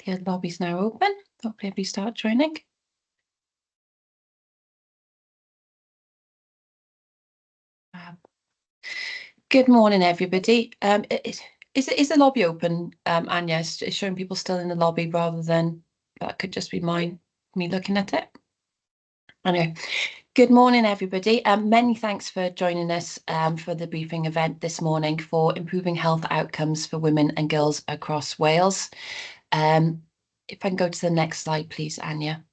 The lobby's now open. Hopefully everybody start joining. Good morning, everybody. Is the lobby open? Anya, it's showing people still in the lobby rather than that could just be me looking at it. Anyway, good morning, everybody. Many thanks for joining us for the briefing event this morning for improving health outcomes for women and girls across Wales. If I can go to the next slide, please, Anya.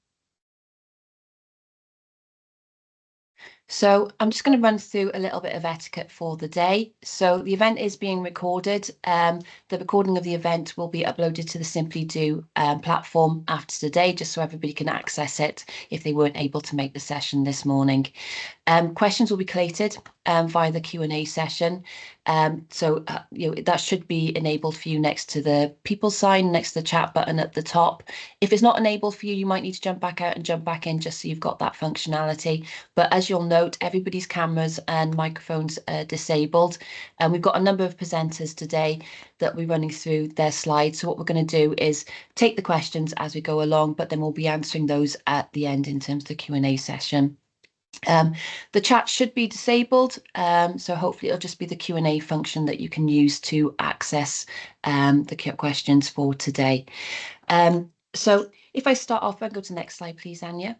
So I'm just going to run through a little bit of etiquette for the day. So the event is being recorded. The recording of the event will be uploaded to the Simply Do platform after today, just so everybody can access it if they weren't able to make the session this morning. Questions will be collated via the Q&A session. That should be enabled for you next to the people sign, next to the chat button at the top. If it's not enabled for you, you might need to jump back out and jump back in just so you've got that functionality. But as you'll note, everybody's cameras and microphones are disabled. And we've got a number of presenters today that we're running through their slides. So what we're going to do is take the questions as we go along, but then we'll be answering those at the end in terms of the Q&A session. The chat should be disabled, so hopefully it'll just be the Q&A function that you can use to access the questions for today. So if I start off, I'll go to the next slide, please, Anya.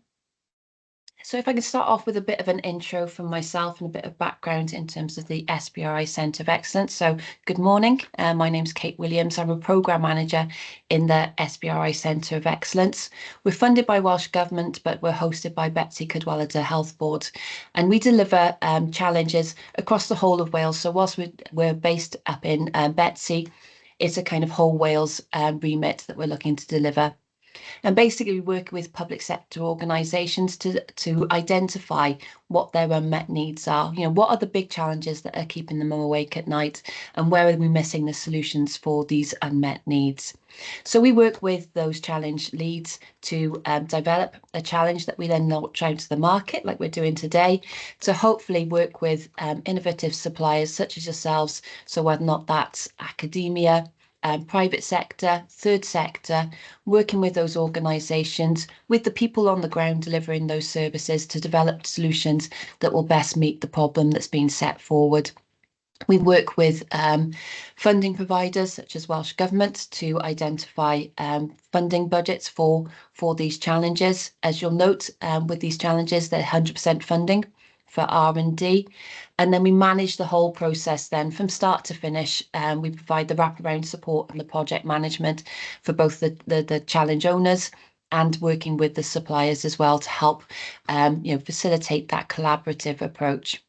So if I can start off with a bit of an intro from myself and a bit of background in terms of the SBRI Centre of Excellence. So good morning, my name's Kate Williams. I'm a Programme Manager in the SBRI Centre of Excellence. We're funded by Welsh Government, but we're hosted by Betsy Cadwaladr Health Board. And we deliver challenges across the whole of Wales. So whilst we're based up in Betsy, it's a kind of whole Wales remit that we're looking to deliver. And basically, we work with public sector organisations to identify what their unmet needs are. You know, what are the big challenges that are keeping them awake at night, and where are we missing the solutions for these unmet needs? So we work with those challenge leads to develop a challenge that we then launch out to the market, like we're doing today, to hopefully work with innovative suppliers such as yourselves. So whether or not that's academia, private sector, third sector, working with those organisations, with the people on the ground delivering those services to develop solutions that will best meet the problem that's been set forward. We work with funding providers such as Welsh Government to identify funding budgets for these challenges. As you'll note, with these challenges, they're 100% funding for R&D, and then we manage the whole process then from start to finish. We provide the wraparound support and the project management for both the challenge owners and working with the suppliers as well to help facilitate that collaborative approach.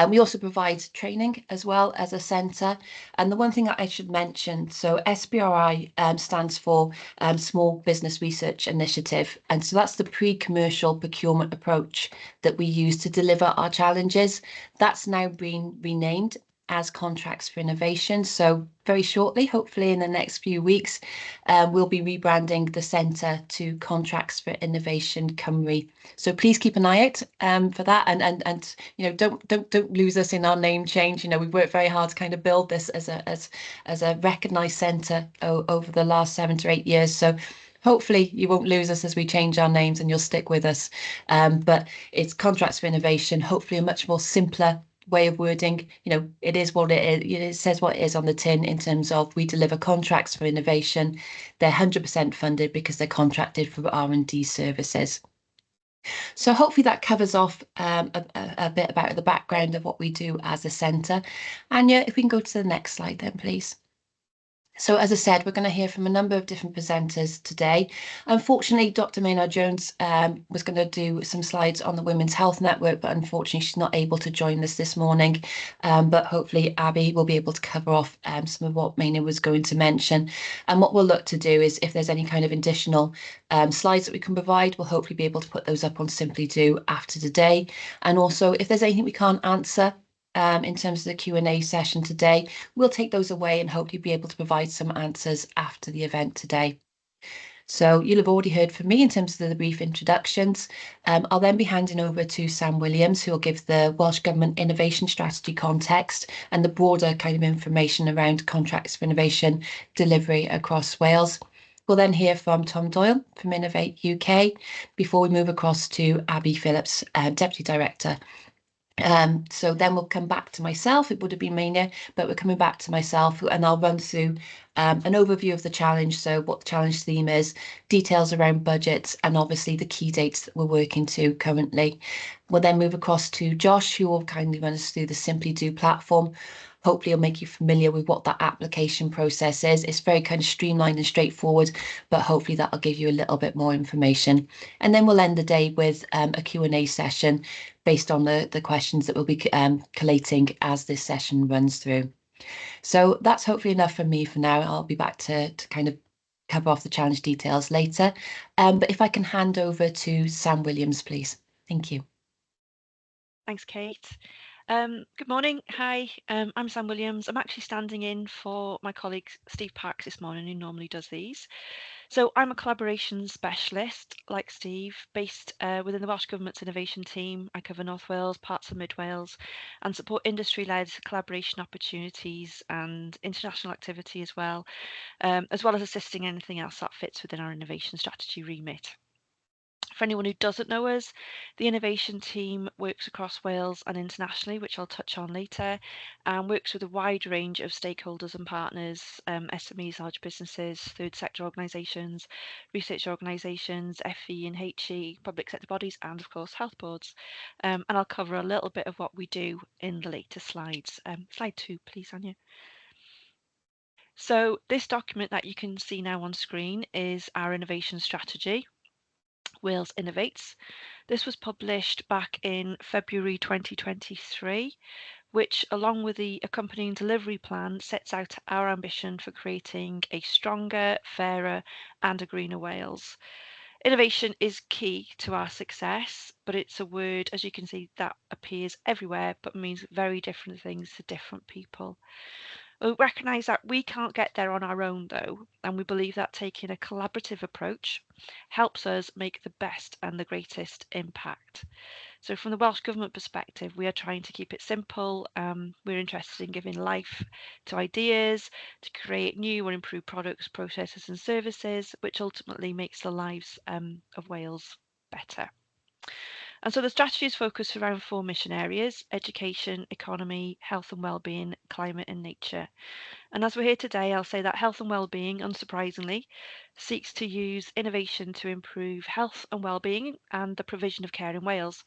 We also provide training as well as a centre. And the one thing that I should mention, so SBRI stands for Small Business Research Initiative. And so that's the pre-commercial procurement approach that we use to deliver our challenges. That's now been renamed as Contracts for Innovation. So very shortly, hopefully in the next few weeks, we'll be rebranding the centre to Contracts for Innovation Cymru. So please keep an eye out for that, and don't lose us in our name change. We've worked very hard to kind of build this as a recognised centre over the last 7 to 8 years. So hopefully you won't lose us as we change our names and you'll stick with us. But it's Contracts for Innovation, hopefully a much more simpler way of wording. It is what it is. It says what it is on the tin in terms of we deliver contracts for innovation. They're 100% funded because they're contracted for R&D services. So hopefully that covers off a bit about the background of what we do as a centre. Anya, if we can go to the next slide then, please. So as I said, we're going to hear from a number of different presenters today. Unfortunately, Dr. Maynard Jones was going to do some slides on the Women's Health Network, but unfortunately she's not able to join us this morning. But hopefully Abby will be able to cover off some of what Maynard was going to mention. And what we'll look to do is if there's any kind of additional slides that we can provide, we'll hopefully be able to put those up on Simply Do after today. And also if there's anything we can't answer in terms of the Q&A session today, we'll take those away and hopefully be able to provide some answers after the event today. So you'll have already heard from me in terms of the brief introductions. I'll then be handing over to Sam Williams, who will give the Welsh Government Innovation Strategy context and the broader kind of information around Contracts for Innovation delivery across Wales. We'll then hear from Tom Doyle from Innovate UK before we move across to Abby Phillips, Deputy Director. So then we'll come back to myself. It would have been Mania, but we're coming back to myself, and I'll run through an overview of the challenge. So what the challenge theme is, details around budgets, and obviously the key dates that we're working to currently. We'll then move across to Josh, who will kindly run us through the Simply Do platform. Hopefully, it'll make you familiar with what that application process is. It's very kind of streamlined and straightforward, but hopefully that'll give you a little bit more information. And then we'll end the day with a Q&A session based on the questions that we'll be collating as this session runs through. So that's hopefully enough from me for now. I'll be back to kind of cover off the challenge details later. But if I can hand over to Sam Williams, please. Thank you. Thanks, Kate. Good morning. Hi, I'm Sam Williams. I'm actually standing in for my colleague Steve Parks this morning, who normally does these. So I'm a collaboration specialist, like Steve, based within the Welsh Government's innovation team. I cover North Wales, parts of Mid Wales, and support industry-led collaboration opportunities and international activity as well as assisting anything else that fits within our innovation strategy remit. For anyone who doesn't know us, the innovation team works across Wales and internationally, which I'll touch on later, and works with a wide range of stakeholders and partners, SMEs, large businesses, third sector organisations, research organisations, FE and HE, public sector bodies, and of course health boards. And I'll cover a little bit of what we do in the later slides. Slide 2, please, Anya. So this document that you can see now on screen is our innovation strategy. Wales Innovates. This was published back in February 2023, which, along with the accompanying delivery plan, sets out our ambition for creating a stronger, fairer, and a greener Wales. Innovation is key to our success, but it's a word, as you can see, that appears everywhere but means very different things to different people. We recognise that we can't get there on our own, though, and we believe that taking a collaborative approach helps us make the best and the greatest impact. So from the Welsh Government perspective, we are trying to keep it simple. We're interested in giving life to ideas, to create new or improved products, processes and services, which ultimately makes the lives of Wales better. And so the strategy is focused around 4 mission areas: education, economy, health and well-being, climate and nature. And as we're here today, I'll say that health and well-being, unsurprisingly, seeks to use innovation to improve health and well-being and the provision of care in Wales.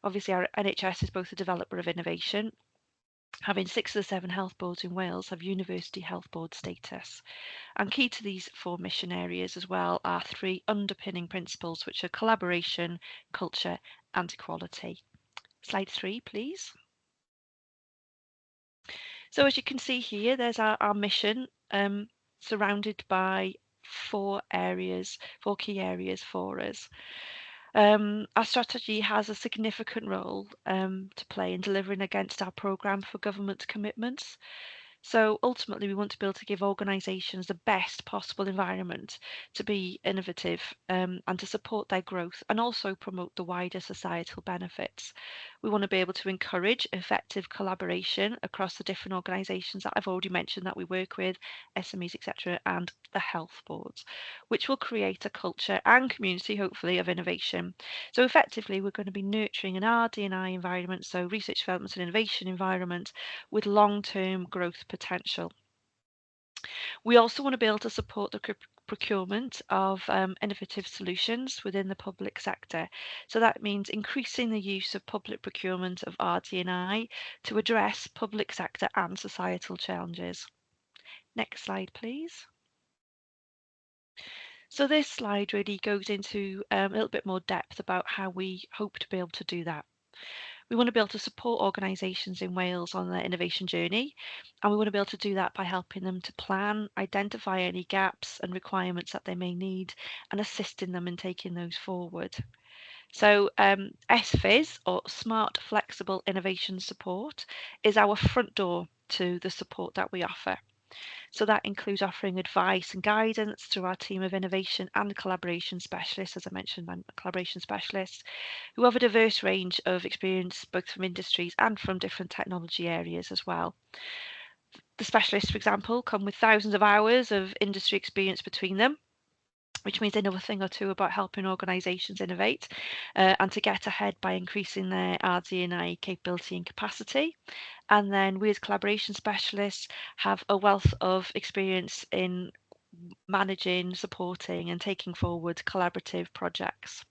Obviously, our NHS is both a developer of innovation. Having 6 of the 7 health boards in Wales have university health board status. And key to these 4 mission areas as well are 3 underpinning principles, which are collaboration, culture, and equality. Slide 3, please. So as you can see here, there's our mission, surrounded by 4 key areas for us. Our strategy has a significant role to play in delivering against our programme for government commitments. So ultimately, we want to be able to give organisations the best possible environment to be innovative and to support their growth and also promote the wider societal benefits. We want to be able to encourage effective collaboration across the different organisations that I've already mentioned that we work with, SMEs, etc., and the health boards, which will create a culture and community, hopefully, of innovation. So effectively, we're going to be nurturing an RD&I environment, so research, development and innovation environment, with long-term growth potential. We also want to be able to support the procurement of innovative solutions within the public sector. So that means increasing the use of public procurement of RD&I to address public sector and societal challenges. Next slide, please. So this slide really goes into a little bit more depth about how we hope to be able to do that. We want to be able to support organisations in Wales on their innovation journey, and we want to be able to do that by helping them to plan, identify any gaps and requirements that they may need, and assisting them in taking those forward. So SFIS, or Smart Flexible Innovation Support, is our front door to the support that we offer. So that includes offering advice and guidance through our team of innovation and collaboration specialists. As I mentioned, I'm a collaboration specialist who have a diverse range of experience, both from industries and from different technology areas as well. The specialists, for example, come with thousands of hours of industry experience between them. which means they know a thing or two about helping organisations innovate and to get ahead by increasing their RD&I capability and capacity. And then we as collaboration specialists have a wealth of experience in managing, supporting and taking forward collaborative projects.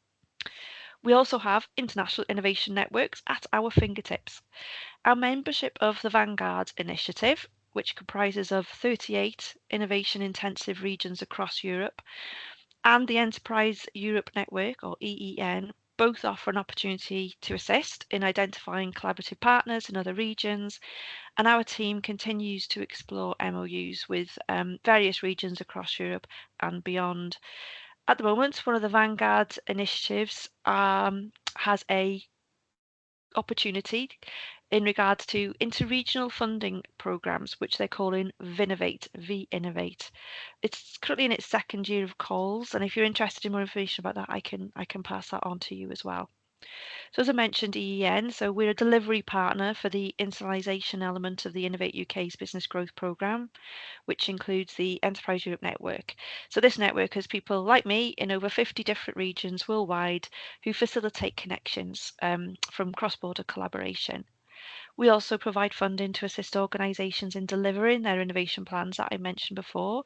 We also have international innovation networks at our fingertips. Our membership of the Vanguard Initiative, which comprises of 38 innovation-intensive regions across Europe, and the Enterprise Europe Network, or EEN, both offer an opportunity to assist in identifying collaborative partners in other regions, and our team continues to explore MOUs with various regions across Europe and beyond. At the moment, one of the Vanguard initiatives has a opportunity in regards to interregional funding programs, which they're calling Vinovate, V-Innovate. It's currently in its second year of calls, and if you're interested in more information about that, I can pass that on to you as well. So as I mentioned, EEN, so we're a delivery partner for the internalisation element of the Innovate UK's business growth programme, which includes the Enterprise Europe Network. So this network has people like me in over 50 different regions worldwide who facilitate connections from cross-border collaboration. We also provide funding to assist organisations in delivering their innovation plans that I mentioned before,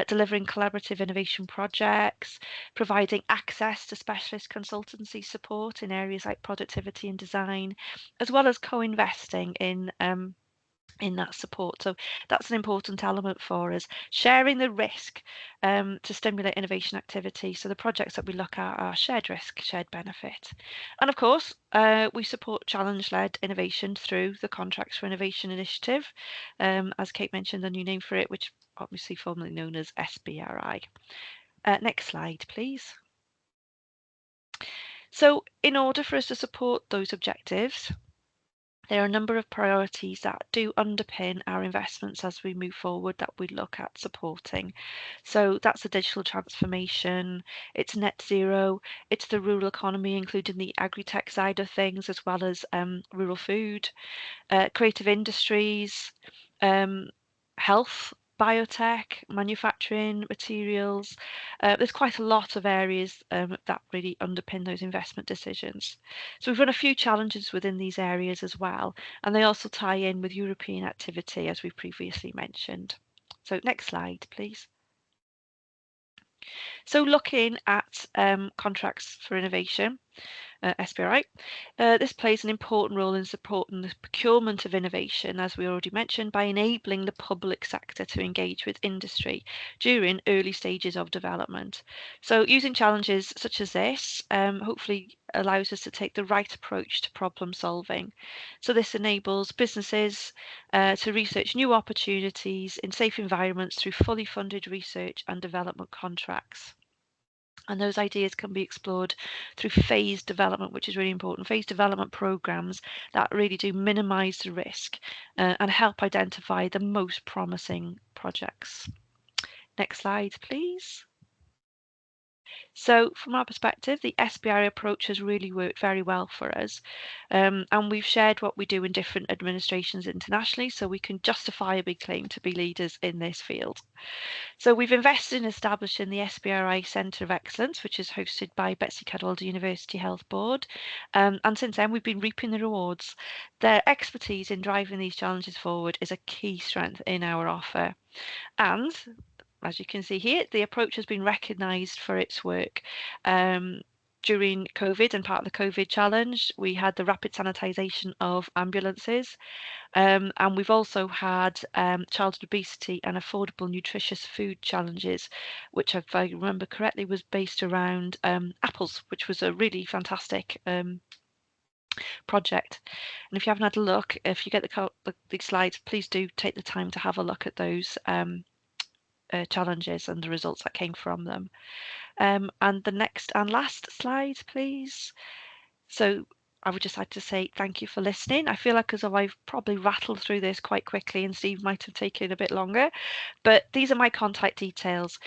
delivering collaborative innovation projects, providing access to specialist consultancy support in areas like productivity and design, as well as co-investing in that support. So that's an important element for us, sharing the risk to stimulate innovation activity. So the projects that we look at are shared risk, shared benefit. And of course, we support challenge-led innovation through the Contracts for Innovation initiative, as Kate mentioned, the new name for it, which obviously formerly known as SBRI. Next slide, please. So in order for us to support those objectives, there are a number of priorities that do underpin our investments as we move forward that we look at supporting. So that's the digital transformation, it's net zero, it's the rural economy, including the agri-tech side of things, as well as rural food, creative industries, health, biotech, manufacturing, materials. There's quite a lot of areas that really underpin those investment decisions. So we've run a few challenges within these areas as well, and they also tie in with European activity, as we've previously mentioned. So next slide, please. So looking at contracts for innovation, SBRI. This plays an important role in supporting the procurement of innovation, as we already mentioned, by enabling the public sector to engage with industry during early stages of development. So using challenges such as this hopefully allows us to take the right approach to problem solving. So this enables businesses to research new opportunities in safe environments through fully funded research and development contracts. And those ideas can be explored through phased development, which is really important. Phased development programs that really do minimize the risk and help identify the most promising projects. Next slide, please. So from our perspective, the SBRI approach has really worked very well for us. And we've shared what we do in different administrations internationally, so we can justifiably claim to be leaders in this field. So we've invested in establishing the SBRI Centre of Excellence, which is hosted by Betsy Cadwallader University Health Board. And since then, we've been reaping the rewards. Their expertise in driving these challenges forward is a key strength in our offer. And as you can see here, the approach has been recognised for its work. During COVID and part of the COVID challenge, we had the rapid sanitisation of ambulances. And we've also had childhood obesity and affordable nutritious food challenges, which, if I remember correctly, was based around apples, which was a really fantastic project. And if you haven't had a look, if you get the slides, please do take the time to have a look at those challenges and the results that came from them. And the next and last slide, please. So I would just like to say thank you for listening. I feel like as though I've probably rattled through this quite quickly and Steve might have taken a bit longer, but these are my contact details.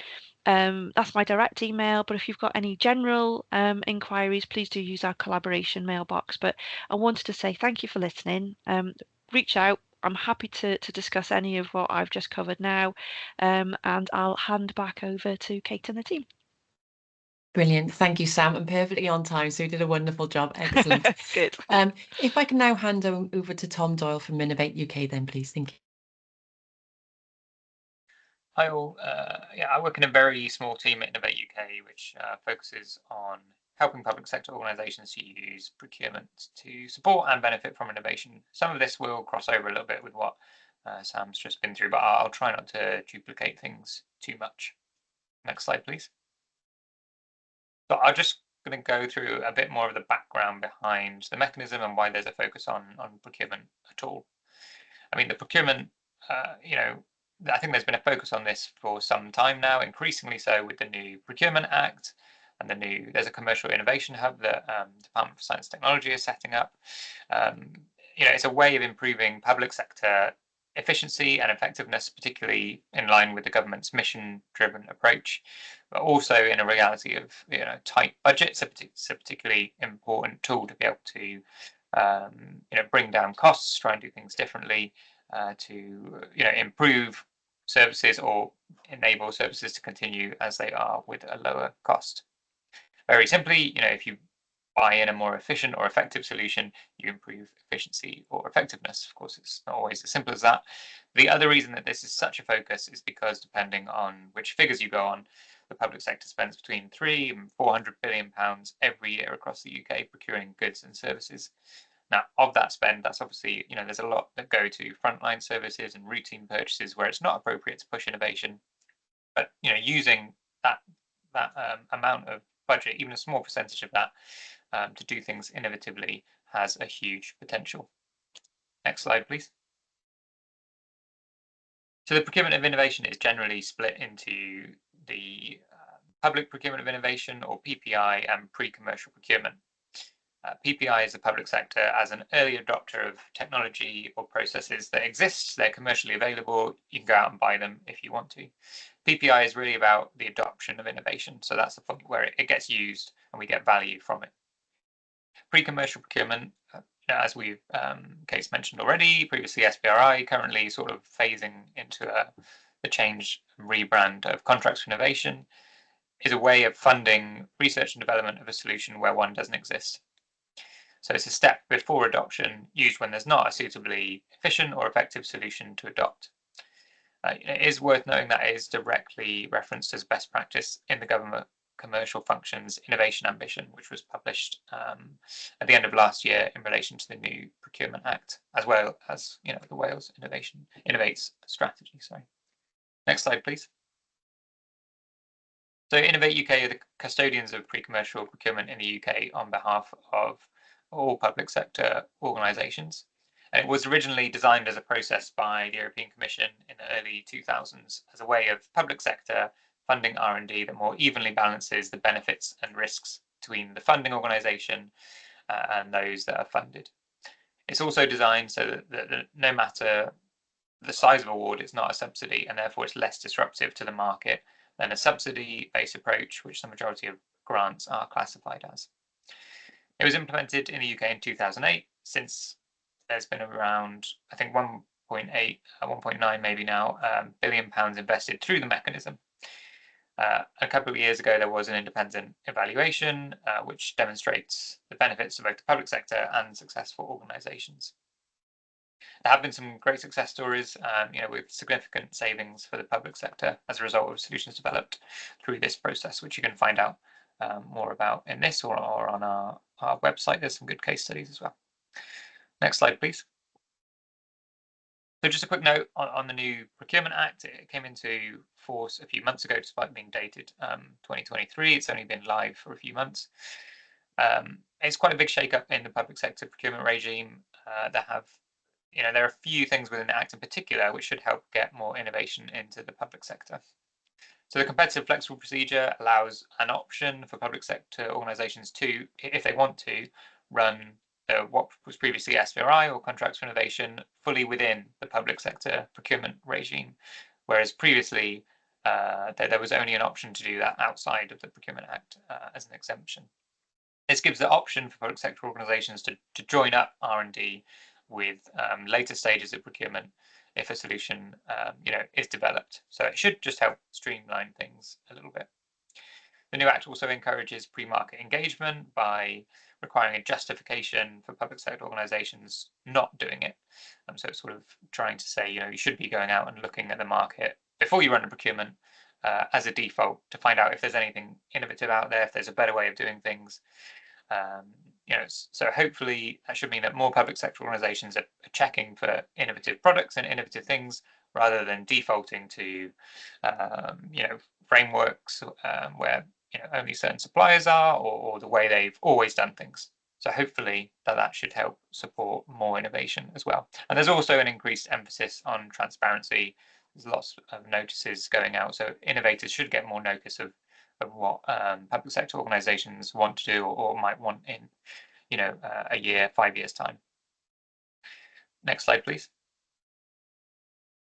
That's my direct email, but if you've got any general inquiries, please do use our collaboration mailbox. But I wanted to say thank you for listening. Reach out. I'm happy to discuss any of what I've just covered now, and I'll hand back over to Kate and the team. Brilliant. Thank you, Sam. And perfectly on time. So you did a wonderful job. Excellent. Good. If I can now hand over to Tom Doyle from Innovate UK, then please. Thank you. Hi all. I work in a very small team at Innovate UK, which focuses on helping public sector organisations to use procurement to support and benefit from innovation. Some of this will cross over a little bit with what Sam's just been through, but I'll try not to duplicate things too much. Next slide, please. So I'm just going to go through a bit more of the background behind the mechanism and why there's a focus on procurement at all. I mean, the procurement, I think there's been a focus on this for some time now, increasingly so with the new Procurement Act and there's a commercial innovation hub that Department for Science and Technology is setting up. It's a way of improving public sector efficiency and effectiveness, particularly in line with the government's mission-driven approach, but also in a reality of tight budgets. It's a particularly important tool to be able to bring down costs, try and do things differently, to improve services or enable services to continue as they are with a lower cost. Very simply, if you buy in a more efficient or effective solution, you improve efficiency or effectiveness. Of course, it's not always as simple as that. The other reason that this is such a focus is because, depending on which figures you go on, the public sector spends between £300 and £400 billion every year across the UK procuring goods and services. Now, of that spend, that's obviously, there's a lot that go to frontline services and routine purchases where it's not appropriate to push innovation. But, using that amount of budget, even a small percentage of that, to do things innovatively has a huge potential. Next slide, please. So the procurement of innovation is generally split into the public procurement of innovation, or PPI, and pre-commercial procurement. PPI is the public sector as an early adopter of technology or processes that exist. They're commercially available. You can go out and buy them if you want to. PPI is really about the adoption of innovation. So that's the point where it gets used and we get value from it. Pre-commercial procurement, as we've Kate's mentioned already, previously SBRI, currently sort of phasing into the change rebrand of contracts for innovation, is a way of funding research and development of a solution where one doesn't exist. So it's a step before adoption, used when there's not a suitably efficient or effective solution to adopt. It is worth noting that it is directly referenced as best practice in the government commercial functions innovation ambition, which was published at the end of last year in relation to the new Procurement Act, as well as the Wales Innovates strategy. Sorry. Next slide, please. So Innovate UK are the custodians of pre-commercial procurement in the UK on behalf of all public sector organisations. And it was originally designed as a process by the European Commission in the early 2000s as a way of public sector funding R&D that more evenly balances the benefits and risks between the funding organisation and those that are funded. It's also designed so that no matter the size of award, it's not a subsidy, and therefore it's less disruptive to the market than a subsidy-based approach, which the majority of grants are classified as. It was implemented in the UK in 2008. Since there's been around, I think, 1.9 maybe now, billion pounds invested through the mechanism. A couple of years ago, there was an independent evaluation which demonstrates the benefits of both the public sector and successful organisations. There have been some great success stories, with significant savings for the public sector as a result of solutions developed through this process, which you can find out more about in this or on our website. There's some good case studies as well. Next slide, please. So just a quick note on the new Procurement Act. It came into force a few months ago, despite being dated 2023. It's only been live for a few months. It's quite a big shake-up in the public sector procurement regime. There are a few things within the Act in particular which should help get more innovation into the public sector. So the competitive flexible procedure allows an option for public sector organisations to, if they want to, run what was previously SBRI or contracts for innovation fully within the public sector procurement regime, whereas previously there was only an option to do that outside of the Procurement Act as an exemption. This gives the option for public sector organisations to join up R&D with later stages of procurement if a solution is developed. So it should just help streamline things a little bit. The new Act also encourages pre-market engagement by requiring a justification for public sector organisations not doing it. So it's sort of trying to say, you should be going out and looking at the market before you run a procurement as a default to find out if there's anything innovative out there, if there's a better way of doing things. So hopefully that should mean that more public sector organisations are checking for innovative products and innovative things rather than defaulting to, frameworks where only certain suppliers are or the way they've always done things. So hopefully that should help support more innovation as well. And there's also an increased emphasis on transparency. There's lots of notices going out, so innovators should get more notice of what public sector organisations want to do or might want in, a year, 5 years time. Next slide, please.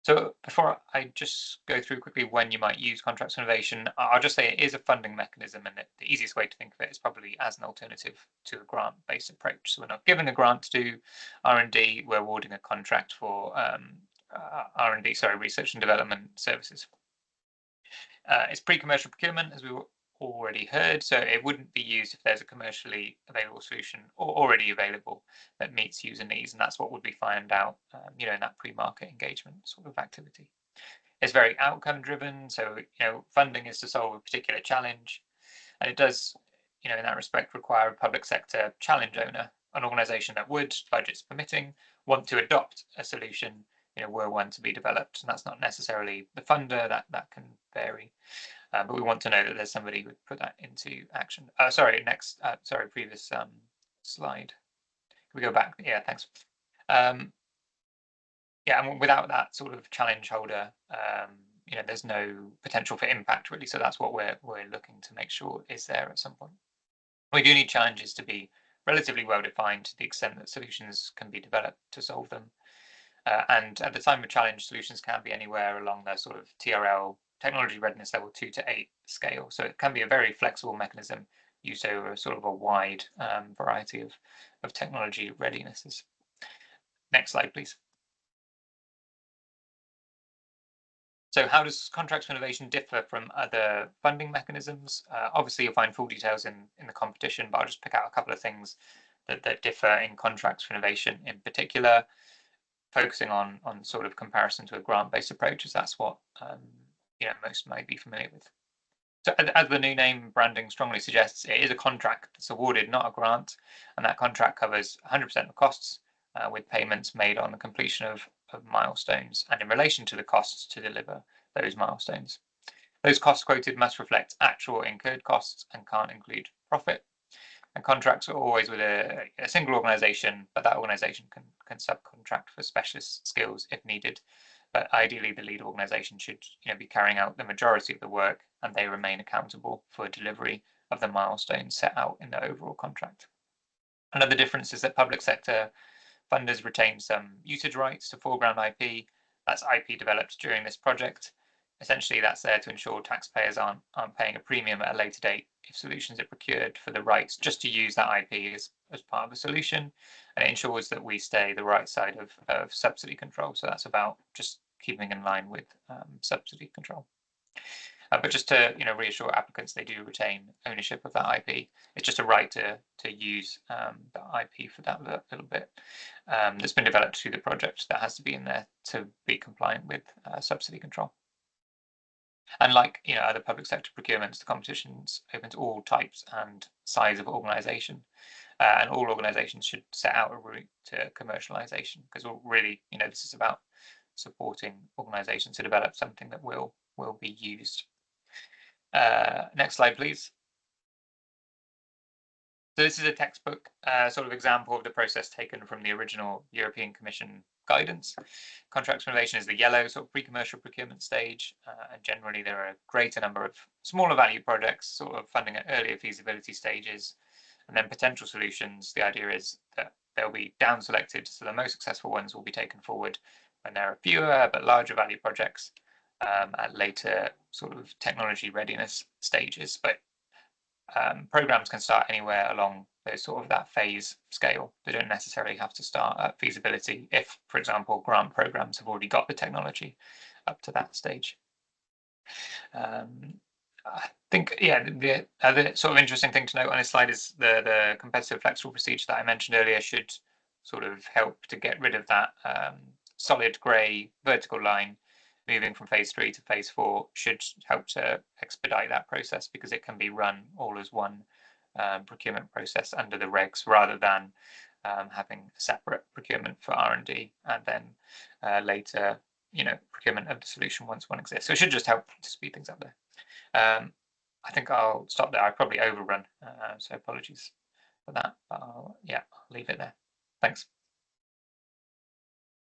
So before I just go through quickly when you might use contracts for innovation, I'll just say it is a funding mechanism, and the easiest way to think of it is probably as an alternative to a grant-based approach. So we're not given a grant to do R&D, we're awarding a contract for research and development services. It's pre-commercial procurement, as we already heard, so it wouldn't be used if there's a commercially available solution or already available that meets user needs, and that's what would be found out in that pre-market engagement sort of activity. It's very outcome driven, so funding is to solve a particular challenge, and it does in that respect require a public sector challenge owner, an organization that would, budgets permitting, want to adopt a solution were one to be developed, and that's not necessarily the funder, that can vary. But we want to know that there's somebody who would put that into action. Previous slide. Can we go back? Yeah, thanks. And without that sort of challenge holder, there's no potential for impact really. So that's what we're looking to make sure is there at some point. We do need challenges to be relatively well defined to the extent that solutions can be developed to solve them. And at the time of challenge, solutions can be anywhere along the sort of TRL, technology readiness level 2 to 8 scale. So it can be a very flexible mechanism used over sort of a wide variety of technology readinesses. Next slide, please. So how does contracts for innovation differ from other funding mechanisms? Obviously, you'll find full details in the competition, but I'll just pick out a couple of things that differ in contracts for innovation in particular, focusing on sort of comparison to a grant-based approach, as that's what most might be familiar with. So as the new name branding strongly suggests, it is a contract that's awarded, not a grant, and that contract covers 100% of costs with payments made on the completion of milestones and in relation to the costs to deliver those milestones. Those costs quoted must reflect actual incurred costs and can't include profit. And contracts are always with a single organisation, but that organisation can subcontract for specialist skills if needed. But ideally, the lead organisation should be carrying out the majority of the work, and they remain accountable for delivery of the milestones set out in the overall contract. Another difference is that public sector funders retain some usage rights to foreground IP. That's IP developed during this project. Essentially, that's there to ensure taxpayers aren't paying a premium at a later date if solutions are procured for the rights just to use that IP as part of a solution, and it ensures that we stay the right side of subsidy control. So that's about just keeping in line with subsidy control. But just to reassure applicants, they do retain ownership of that IP. It's just a right to use the IP for that little bit that's been developed through the project that has to be in there to be compliant with subsidy control. And like other public sector procurements, the competition's open to all types and size of organisation, and all organisations should set out a route to commercialisation, because really, this is about supporting organisations to develop something that will be used. Next slide, please. So this is a textbook sort of example of the process taken from the original European Commission guidance. Contracts for innovation is the yellow sort of pre-commercial procurement stage, and generally there are a greater number of smaller value projects sort of funding at earlier feasibility stages, and then potential solutions. The idea is that they'll be down selected, so the most successful ones will be taken forward when there are fewer but larger value projects at later sort of technology readiness stages. But programs can start anywhere along those sort of that phase scale. They don't necessarily have to start at feasibility if, for example, grant programs have already got the technology up to that stage. I think, yeah, the sort of interesting thing to note on this slide is the competitive flexible procedure that I mentioned earlier should sort of help to get rid of that solid grey vertical line. Moving from phase 3 to phase 4 should help to expedite that process, because it can be run all as one procurement process under the regs, rather than having a separate procurement for R&D and then later, procurement of the solution once one exists. So it should just help to speed things up there. I think I'll stop there. I probably overrun, so apologies for that. But I'll leave it there. Thanks.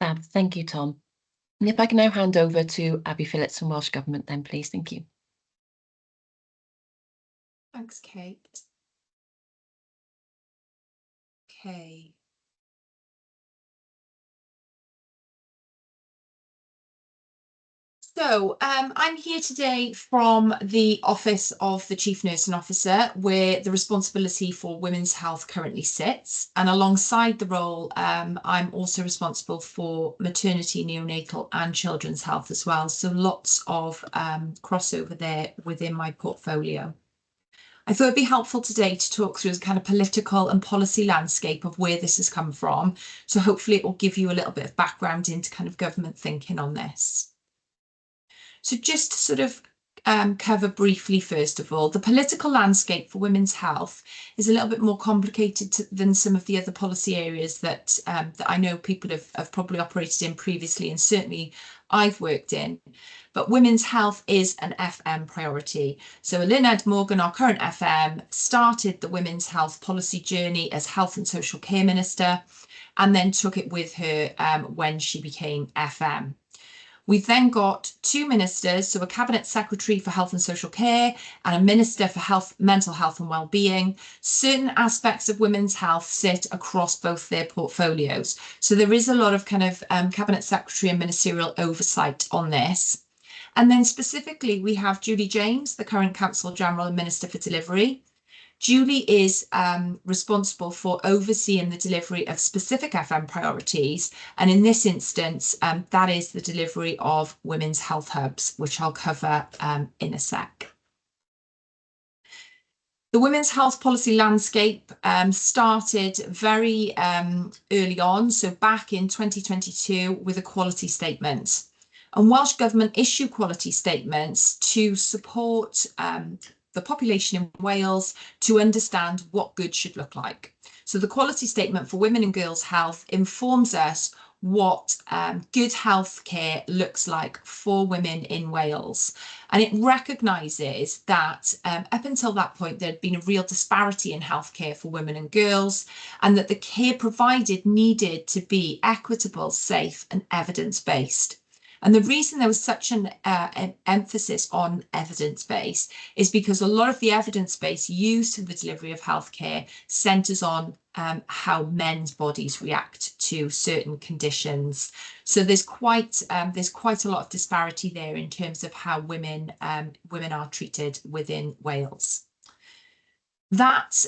Thank you, Tom. And if I can now hand over to Abby Phillips from Welsh Government then, please. Thank you. Thanks, Kate. Okay. So I'm here today from the Office of the Chief Nursing Officer, where the responsibility for women's health currently sits. And alongside the role, I'm also responsible for maternity, neonatal and children's health as well. So lots of crossover there within my portfolio. I thought it'd be helpful today to talk through the kind of political and policy landscape of where this has come from. So hopefully it will give you a little bit of background into kind of government thinking on this. So just to sort of cover briefly, first of all, the political landscape for women's health is a little bit more complicated than some of the other policy areas that I know people have probably operated in previously, and certainly I've worked in. But women's health is an FM priority. So Lynette Morgan, our current FM, started the women's health policy journey as Health and Social Care Minister, and then took it with her when she became FM. We've then got two ministers, so a Cabinet Secretary for Health and Social Care and a Minister for Health, Mental Health and Wellbeing. Certain aspects of women's health sit across both their portfolios. So there is a lot of kind of Cabinet Secretary and ministerial oversight on this. And then specifically, we have Julie James, the current Counsel General and Minister for Delivery. Julie is responsible for overseeing the delivery of specific FM priorities. And in this instance, that is the delivery of women's health hubs, which I'll cover in a sec. The women's health policy landscape started very early on, so back in 2022 with a quality statement. And Welsh Government issue quality statements to support the population in Wales to understand what good should look like. So the quality statement for women and girls' health informs us what good health care looks like for women in Wales. And it recognises that up until that point, there'd been a real disparity in healthcare for women and girls, and that the care provided needed to be equitable, safe and evidence-based. And the reason there was such an emphasis on evidence-based is because a lot of the evidence base used in the delivery of healthcare centres on how men's bodies react to certain conditions. So there's quite a lot of disparity there in terms of how women are treated within Wales. That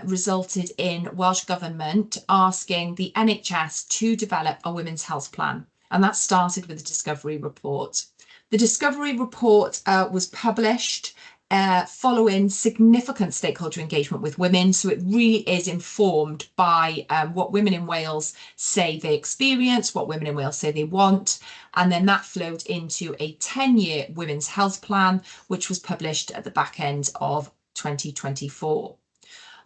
resulted in Welsh Government asking the NHS to develop a women's health plan. And that started with the Discovery Report. The Discovery Report was published following significant stakeholder engagement with women. So it really is informed by what women in Wales say they experience, what women in Wales say they want. And then that flowed into a 10-year women's health plan, which was published at the back end of 2024.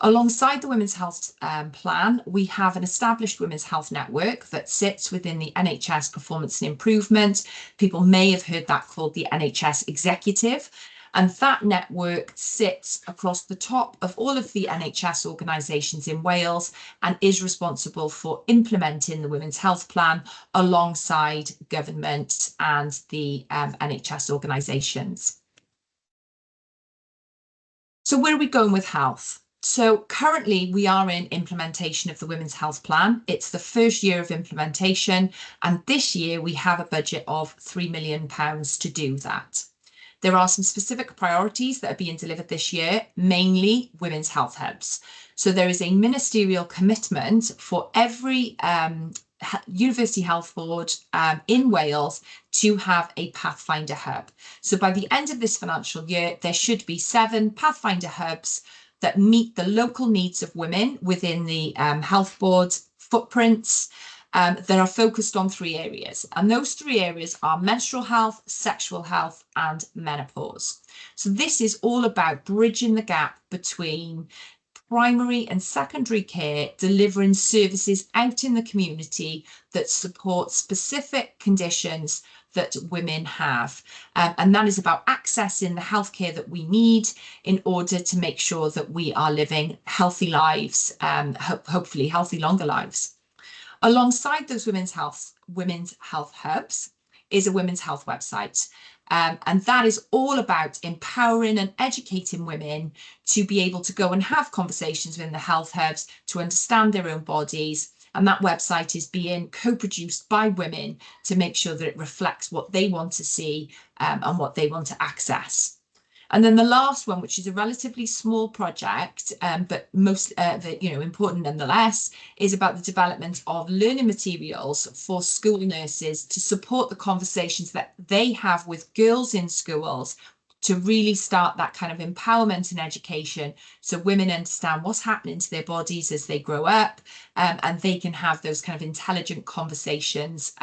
Alongside the Women's Health Plan, we have an established Women's Health Network that sits within the NHS Performance and Improvement. People may have heard that called the NHS Executive. And that network sits across the top of all of the NHS organisations in Wales and is responsible for implementing the Women's Health Plan alongside government and the NHS organisations. So where are we going with health? So currently we are in implementation of the Women's Health Plan. It's the first year of implementation, and this year we have a budget of £3 million to do that. There are some specific priorities that are being delivered this year, mainly women's health hubs. So there is a ministerial commitment for every University Health Board in Wales to have a Pathfinder hub. So by the end of this financial year, there should be 7 Pathfinder hubs that meet the local needs of women within the health board's footprints that are focused on 3 areas. And those 3 areas are menstrual health, sexual health, and menopause. So this is all about bridging the gap between primary and secondary care, delivering services out in the community that support specific conditions that women have. And that is about accessing the healthcare that we need in order to make sure that we are living healthy lives, hopefully healthy, longer lives. Alongside those women's health hubs is a women's health website. And that is all about empowering and educating women to be able to go and have conversations within the health hubs to understand their own bodies. And that website is being co-produced by women to make sure that it reflects what they want to see and what they want to access. And then the last one, which is a relatively small project, but most important nonetheless, is about the development of learning materials for school nurses to support the conversations that they have with girls in schools to really start that kind of empowerment and education so women understand what's happening to their bodies as they grow up, and they can have those kind of intelligent conversations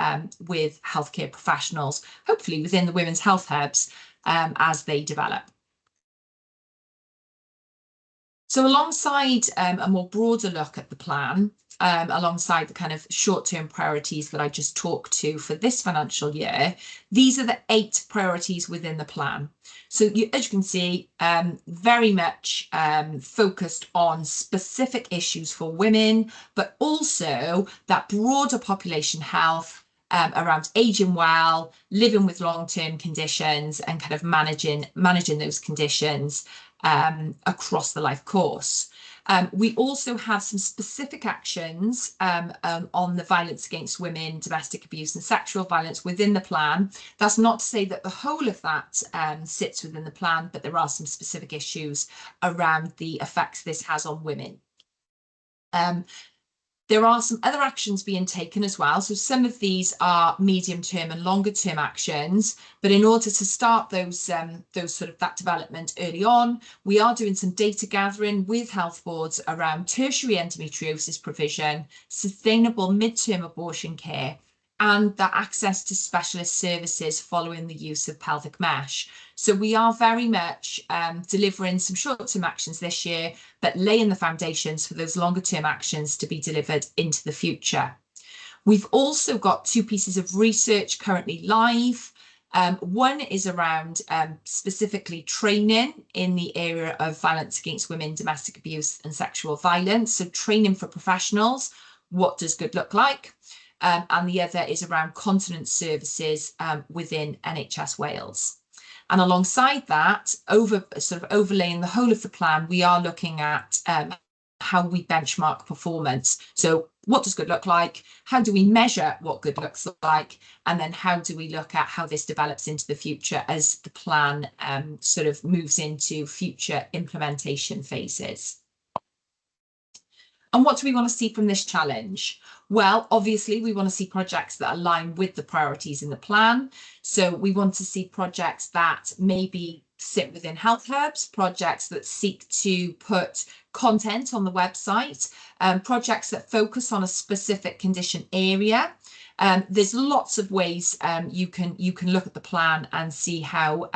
with healthcare professionals, hopefully within the women's health hubs as they develop. So alongside a more broader look at the plan, alongside the kind of short-term priorities that I just talked to for this financial year, these are the 8 priorities within the plan. So as you can see, very much focused on specific issues for women, but also that broader population health around aging well, living with long-term conditions, and kind of managing those conditions across the life course. We also have some specific actions on the violence against women, domestic abuse and sexual violence within the plan. That's not to say that the whole of that sits within the plan, but there are some specific issues around the effects this has on women. There are some other actions being taken as well. So some of these are medium-term and longer-term actions, but in order to start that development early on, we are doing some data gathering with health boards around tertiary endometriosis provision, sustainable mid-term abortion care, and the access to specialist services following the use of pelvic mesh. So we are very much delivering some short-term actions this year, but laying the foundations for those longer-term actions to be delivered into the future. We've also got 2 pieces of research currently live. One is around specifically training in the area of violence against women, domestic abuse and sexual violence. So training for professionals, what does good look like? And the other is around continence services within NHS Wales. And alongside that, overlaying the whole of the plan, we are looking at how we benchmark performance. So what does good look like? How do we measure what good looks like? And then how do we look at how this develops into the future as the plan moves into future implementation phases? And what do we want to see from this challenge? Well, obviously, we want to see projects that align with the priorities in the plan. So we want to see projects that maybe sit within health hubs, projects that seek to put content on the website, projects that focus on a specific condition area. There's lots of ways you can look at the plan and see how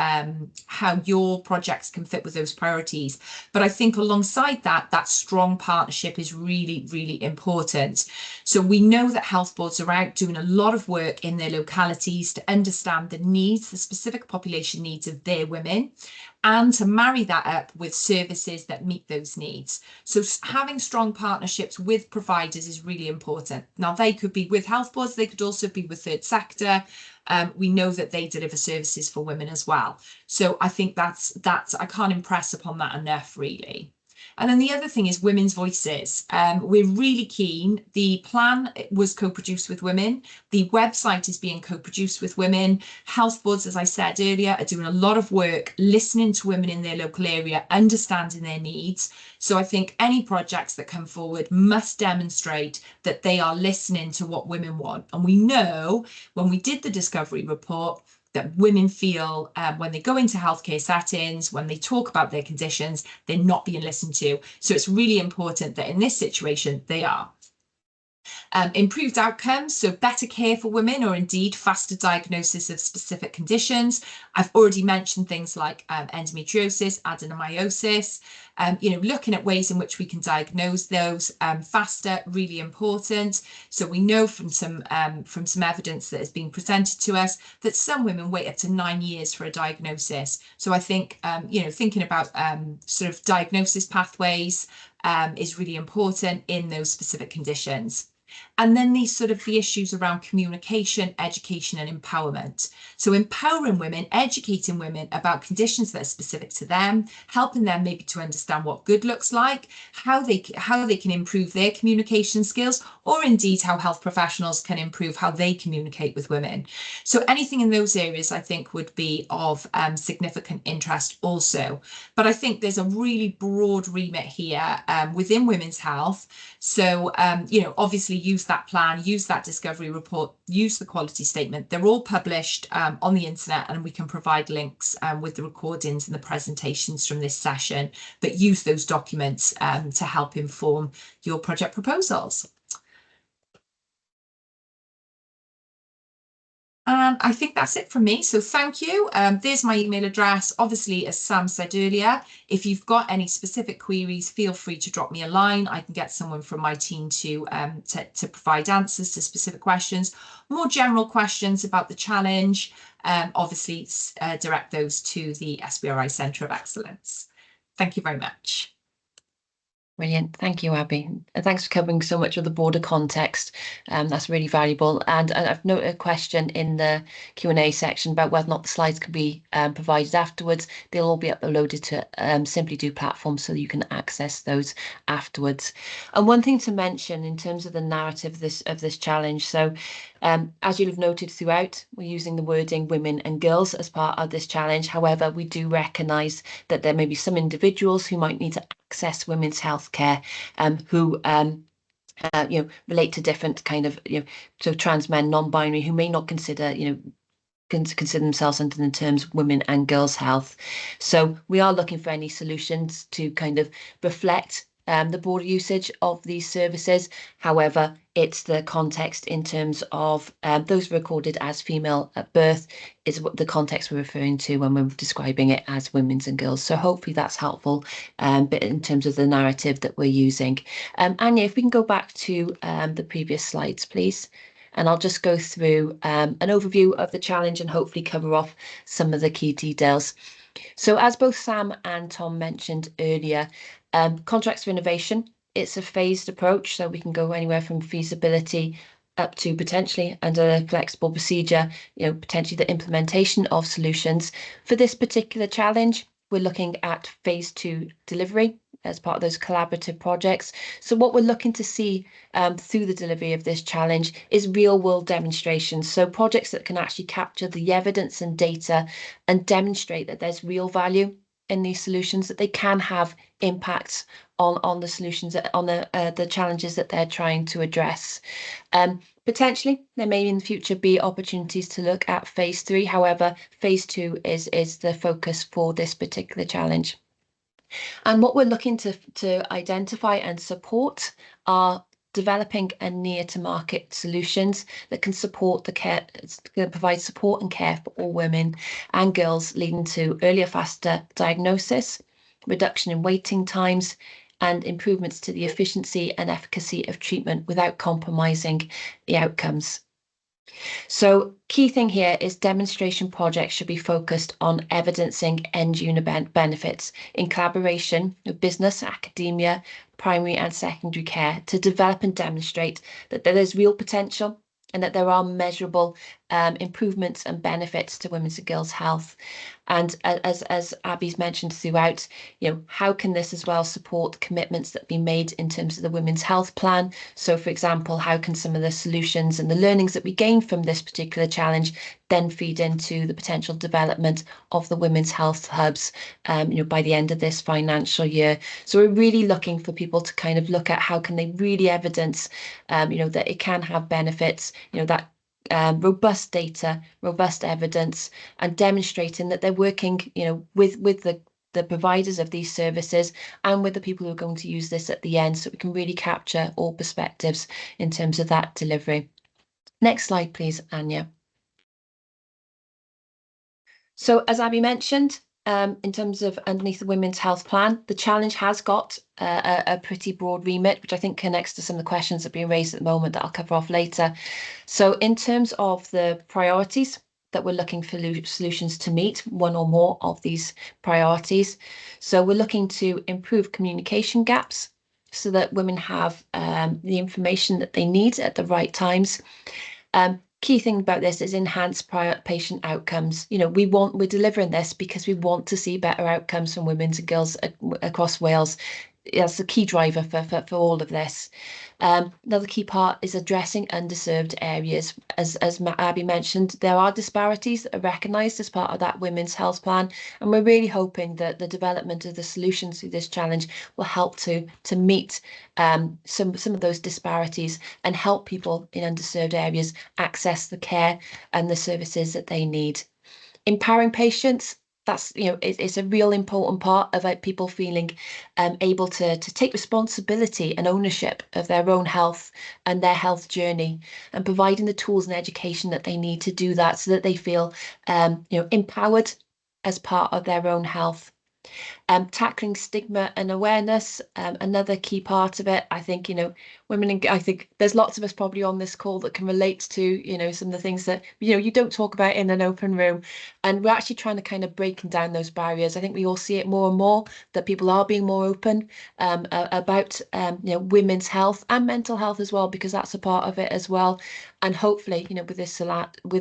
your projects can fit with those priorities. But I think alongside that strong partnership is really, really important. So we know that health boards are out doing a lot of work in their localities to understand the needs, the specific population needs of their women, and to marry that up with services that meet those needs. So having strong partnerships with providers is really important. Now, they could be with health boards, they could also be with third sector. We know that they deliver services for women as well. So I think that's I can't impress upon that enough, really. And then the other thing is women's voices. We're really keen. The plan was co-produced with women. The website is being co-produced with women. Health boards, as I said earlier, are doing a lot of work listening to women in their local area, understanding their needs. So I think any projects that come forward must demonstrate that they are listening to what women want. And we know when we did the discovery report that women feel when they go into healthcare settings, when they talk about their conditions, they're not being listened to. So it's really important that in this situation, they are. Improved outcomes, so better care for women, or indeed faster diagnosis of specific conditions. I've already mentioned things like endometriosis, adenomyosis, looking at ways in which we can diagnose those faster, really important. So we know from some evidence that has been presented to us that some women wait up to 9 years for a diagnosis. So I think, thinking about sort of diagnosis pathways is really important in those specific conditions. And then the issues around communication, education and empowerment. So empowering women, educating women about conditions that are specific to them, helping them maybe to understand what good looks like, how they can improve their communication skills, or indeed how health professionals can improve how they communicate with women. So anything in those areas I think would be of significant interest also. But I think there's a really broad remit here within women's health. So, obviously use that plan, use that discovery report, use the quality statement. They're all published on the internet, and we can provide links with the recordings and the presentations from this session, but use those documents to help inform your project proposals. And I think that's it from me. So thank you. There's my email address. Obviously, as Sam said earlier, if you've got any specific queries, feel free to drop me a line. I can get someone from my team to provide answers to specific questions. More general questions about the challenge, obviously direct those to the SBRI Centre of Excellence. Thank you very much. Brilliant. Thank you, Abby. And thanks for covering so much of the broader context. That's really valuable. And I've noted a question in the Q&A section about whether or not the slides can be provided afterwards. They'll all be uploaded to Simply Do platform, so you can access those afterwards. And one thing to mention in terms of the narrative of this challenge. So as you'll have noted throughout, we're using the wording women and girls as part of this challenge. However, we do recognise that there may be some individuals who might need to access women's healthcare who relate to different kind of so trans men, non-binary, who may not consider consider themselves under the terms women and girls health. So we are looking for any solutions to kind of reflect the broader usage of these services. However, it's the context in terms of those recorded as female at birth is what the context we're referring to when we're describing it as women's and girls. So hopefully that's helpful, but in terms of the narrative that we're using. Anya, if we can go back to the previous slides, please. And I'll just go through an overview of the challenge and hopefully cover off some of the key details. So as both Sam and Tom mentioned earlier, contracts for innovation, it's a phased approach, so we can go anywhere from feasibility up to potentially under a flexible procedure, potentially the implementation of solutions. For this particular challenge, we're looking at phase 2 delivery as part of those collaborative projects. So what we're looking to see through the delivery of this challenge is real world demonstrations. So projects that can actually capture the evidence and data and demonstrate that there's real value in these solutions, that they can have impacts on the solutions, on the challenges that they're trying to address. Potentially, there may in the future be opportunities to look at phase 3. However, phase 2 is the focus for this particular challenge. And what we're looking to identify and support are developing a near to market solutions that can support the care, can provide support and care for all women and girls, leading to earlier, faster diagnosis, reduction in waiting times, and improvements to the efficiency and efficacy of treatment without compromising the outcomes. So key thing here is demonstration projects should be focused on evidencing end user benefits in collaboration with business, academia, primary and secondary care to develop and demonstrate that there is real potential and that there are measurable improvements and benefits to women's and girls' health. And as Abby's mentioned throughout, how can this as well support commitments that have been made in terms of the Women's Health Plan? So, for example, how can some of the solutions and the learnings that we gain from this particular challenge then feed into the potential development of the women's health hubs, by the end of this financial year? So we're really looking for people to kind of look at how can they really evidence, that it can have benefits, that robust data, robust evidence, and demonstrating that they're working, with the providers of these services and with the people who are going to use this at the end, so we can really capture all perspectives in terms of that delivery. Next slide, please, Anya. So as Abby mentioned, in terms of underneath the Women's Health Plan, the challenge has got a pretty broad remit, which I think connects to some of the questions that are being raised at the moment that I'll cover off later. So in terms of the priorities that we're looking for solutions to meet, one or more of these priorities. So we're looking to improve communication gaps so that women have the information that they need at the right times. Key thing about this is enhanced patient outcomes. We're delivering this because we want to see better outcomes from women and girls across Wales. That's the key driver for all of this. Another key part is addressing underserved areas. As Abby mentioned, there are disparities that are recognised as part of that Women's Health Plan, and we're really hoping that the development of the solutions to this challenge will help to meet some of those disparities and help people in underserved areas access the care and the services that they need. Empowering patients, that's it's a real important part of people feeling able to take responsibility and ownership of their own health and their health journey, and providing the tools and education that they need to do that so that they feel empowered as part of their own health. Tackling stigma and awareness, another key part of it. I think, I think there's lots of us probably on this call that can relate to, some of the things that, you don't talk about in an open room. And we're actually trying to kind of breaking down those barriers. I think we all see it more and more that people are being more open about, women's health and mental health as well, because that's a part of it as well. And hopefully, with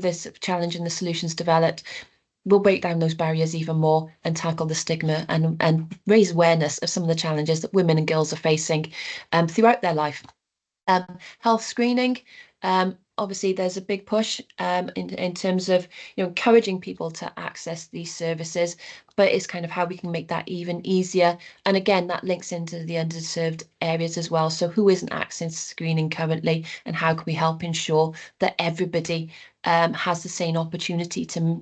this challenge and the solutions developed, we'll break down those barriers even more and tackle the stigma and raise awareness of some of the challenges that women and girls are facing throughout their life. Health screening, obviously there's a big push in terms of encouraging people to access these services, but it's kind of how we can make that even easier. And again, that links into the underserved areas as well. So who isn't accessing screening currently, and how can we help ensure that everybody has the same opportunity to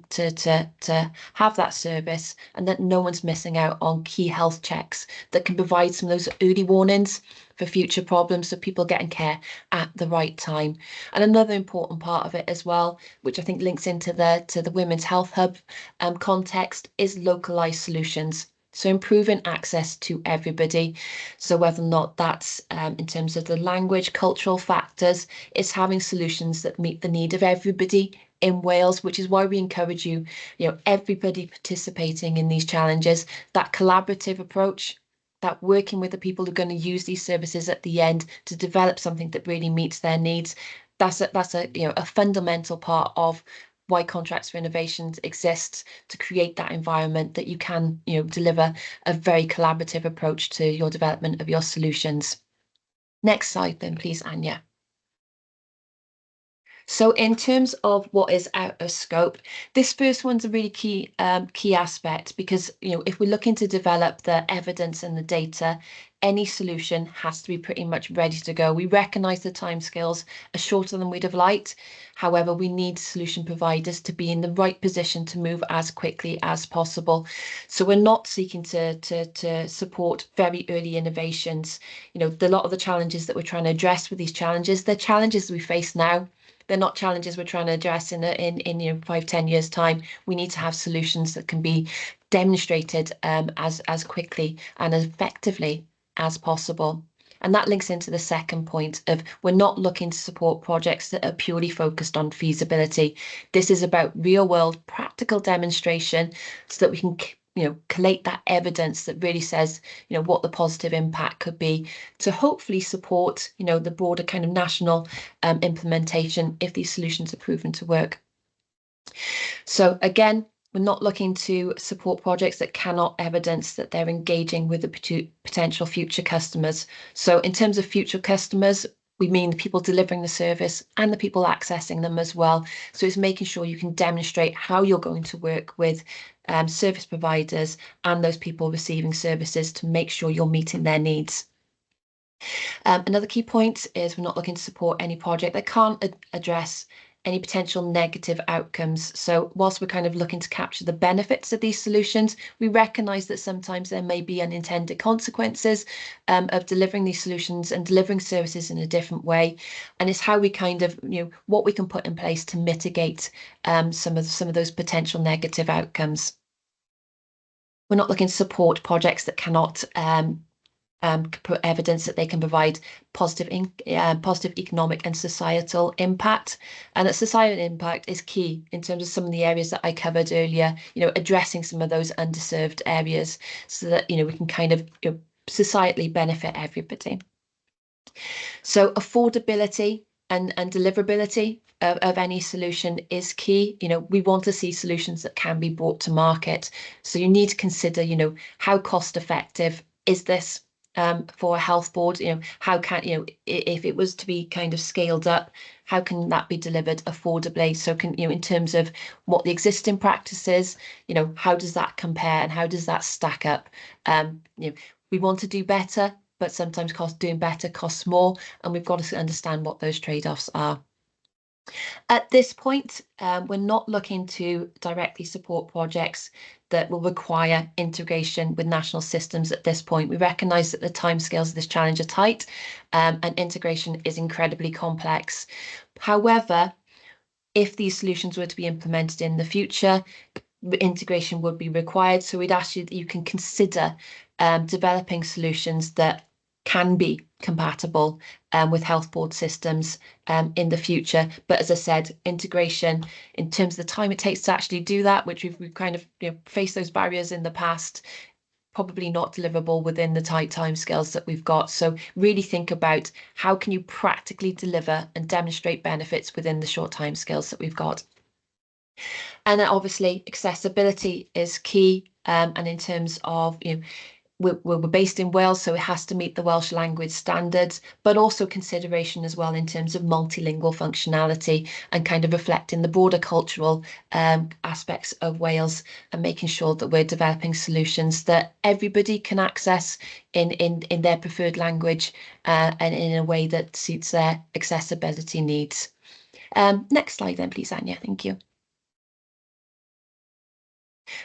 have that service, and that no one's missing out on key health checks that can provide some of those early warnings for future problems, so people getting care at the right time. And another important part of it as well, which I think links into the Women's Health Hub context, is localised solutions. So improving access to everybody. So whether or not that's in terms of the language, cultural factors, it's having solutions that meet the need of everybody in Wales, which is why we encourage everybody participating in these challenges, that collaborative approach, that working with the people who are going to use these services at the end to develop something that really meets their needs. That's a fundamental part of why Contracts for Innovations exists, to create that environment that you can deliver a very collaborative approach to your development of your solutions. Next slide then, please, Anya. So in terms of what is out of scope, this first one's a really key aspect, because if we're looking to develop the evidence and the data, any solution has to be pretty much ready to go. We recognise the timescales are shorter than we'd have liked. However, we need solution providers to be in the right position to move as quickly as possible. So we're not seeking to support very early innovations. A lot of the challenges that we're trying to address with these challenges, they're challenges we face now. They're not challenges we're trying to address in 5-10 years time. We need to have solutions that can be demonstrated as quickly and as effectively as possible. And that links into the second point of, we're not looking to support projects that are purely focused on feasibility. This is about real world practical demonstration, so that we can collate that evidence that really says what the positive impact could be, to hopefully support the broader kind of national implementation if these solutions are proven to work. So again, we're not looking to support projects that cannot evidence that they're engaging with the potential future customers. So in terms of future customers, we mean the people delivering the service and the people accessing them as well. So it's making sure you can demonstrate how you're going to work with service providers and those people receiving services to make sure you're meeting their needs. Another key point is we're not looking to support any project that can't address any potential negative outcomes. So whilst we're kind of looking to capture the benefits of these solutions, we recognise that sometimes there may be unintended consequences of delivering these solutions and delivering services in a different way. And it's how we kind of, what we can put in place to mitigate some of those potential negative outcomes. We're not looking to support projects that cannot evidence that they can provide positive economic and societal impact, and that societal impact is key in terms of some of the areas that I covered earlier, addressing some of those underserved areas so that we can kind of societally benefit everybody. So affordability and deliverability of any solution is key. We want to see solutions that can be brought to market, so you need to consider how cost effective is this for a health board. How can if it was to be kind of scaled up, how can that be delivered affordably? So can in terms of what the existing practice is, how does that compare and how does that stack up? We want to do better, but sometimes doing better costs more, and we've got to understand what those trade-offs are. At this point, we're not looking to directly support projects that will require integration with national systems at this point. We recognise that the timescales of this challenge are tight, and integration is incredibly complex. However, if these solutions were to be implemented in the future, integration would be required. So we'd ask you that you can consider developing solutions that can be compatible with health board systems in the future. But as I said, integration in terms of the time it takes to actually do that, which we've kind of faced those barriers in the past, probably not deliverable within the tight timescales that we've got. So really think about how can you practically deliver and demonstrate benefits within the short timescales that we've got. And then obviously accessibility is key, and in terms of we're based in Wales, so it has to meet the Welsh language standards, but also consideration as well in terms of multilingual functionality and kind of reflecting the broader cultural aspects of Wales, and making sure that we're developing solutions that everybody can access in their preferred language and in a way that suits their accessibility needs. Next slide then, please, Anya. Thank you.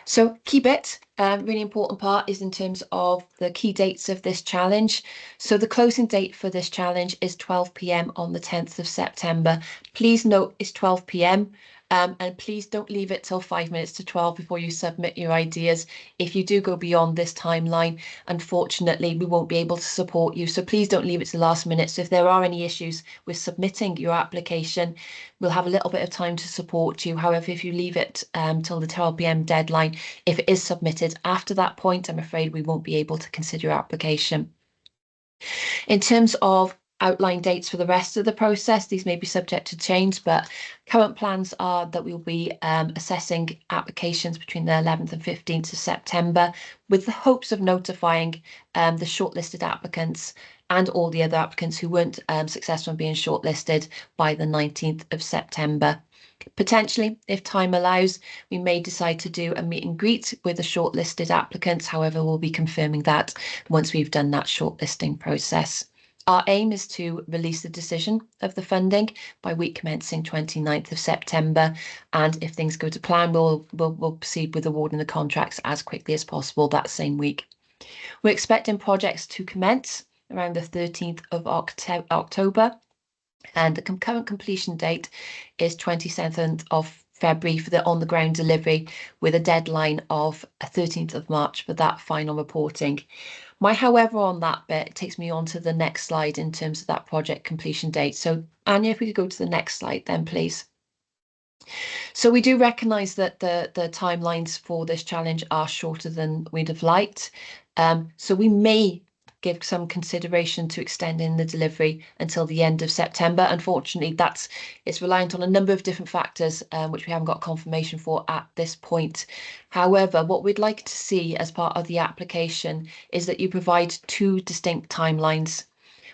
So key bit, really important part is in terms of the key dates of this challenge. So the closing date for this challenge is 12 p.m. on the 10th of September. Please note it's 12 p.m. And please don't leave it till 5 minutes to 12 before you submit your ideas. If you do go beyond this timeline, unfortunately, we won't be able to support you. So please don't leave it to the last minute. So if there are any issues with submitting your application, we'll have a little bit of time to support you. However, if you leave it till the 12 p.m. deadline, if it is submitted after that point, I'm afraid we won't be able to consider your application. In terms of outline dates for the rest of the process, these may be subject to change, but current plans are that we'll be assessing applications between the 11th and 15th of September, with the hopes of notifying the shortlisted applicants and all the other applicants who weren't successful in being shortlisted by the 19th of September. Potentially, if time allows, we may decide to do a meet and greet with the shortlisted applicants. However, we'll be confirming that once we've done that shortlisting process. Our aim is to release the decision of the funding by week commencing 29th of September. And if things go to plan, we'll proceed with awarding the contracts as quickly as possible that same week. We're expecting projects to commence around the 13th of October. And the current completion date is 27th of February for the on-the-ground delivery, with a deadline of 13th of March for that final reporting. My however on that bit takes me on to the next slide in terms of that project completion date. So Anya, if we could go to the next slide then, please. So we do recognise that the timelines for this challenge are shorter than we'd have liked. So we may give some consideration to extending the delivery until the end of September. Unfortunately, it's reliant on a number of different factors, which we haven't got confirmation for at this point. However, what we'd like to see as part of the application is that you provide 2 distinct timelines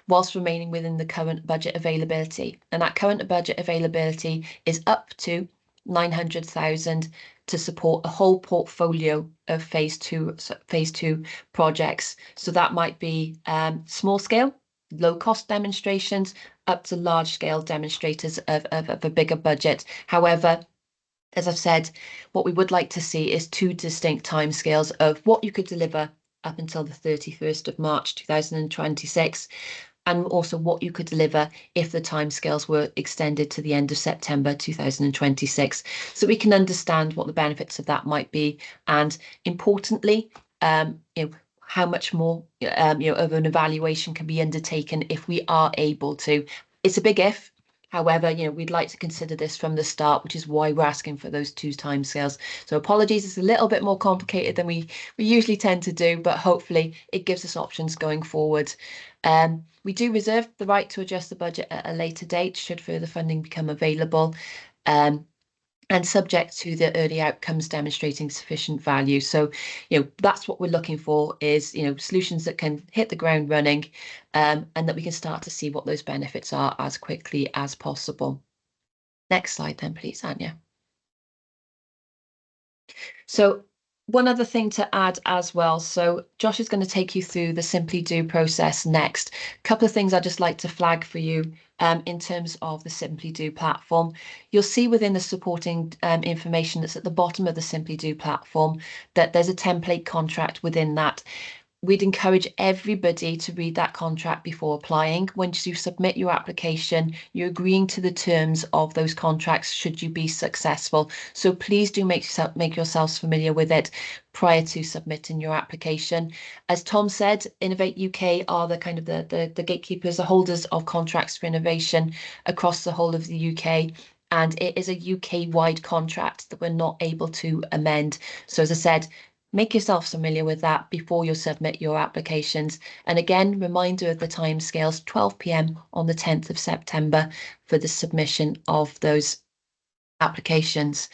whilst remaining within the current budget availability. And that current budget availability is up to 900,000 to support a whole portfolio of phase two projects. So that might be small scale, low cost demonstrations up to large scale demonstrators of a bigger budget. However, as I've said, what we would like to see is 2 distinct timescales of what you could deliver up until the 31st of March 2026, and also what you could deliver if the timescales were extended to the end of September 2026, so we can understand what the benefits of that might be, and importantly, how much more of an evaluation can be undertaken if we are able to. It's a big if. However, we'd like to consider this from the start, which is why we're asking for those 2 timescales. So apologies, it's a little bit more complicated than we usually tend to do, but hopefully it gives us options going forward. We do reserve the right to adjust the budget at a later date should further funding become available, and subject to the early outcomes demonstrating sufficient value. So, that's what we're looking for, is, solutions that can hit the ground running, and that we can start to see what those benefits are as quickly as possible. Next slide then, please, Anya. So one other thing to add as well. So Josh is going to take you through the Simply Do process next. A couple of things I'd just like to flag for you in terms of the Simply Do platform. You'll see within the supporting information that's at the bottom of the Simply Do platform that there's a template contract within that. We'd encourage everybody to read that contract before applying. Once you submit your application, you're agreeing to the terms of those contracts should you be successful. So please do make yourselves familiar with it prior to submitting your application. As Tom said, Innovate UK are the kind of the gatekeepers, the holders of contracts for innovation across the whole of the UK. And it is a UK-wide contract that we're not able to amend. So as I said, make yourself familiar with that before you submit your applications. And again, reminder of the timescales, 12 p.m. on the 10th of September for the submission of those applications.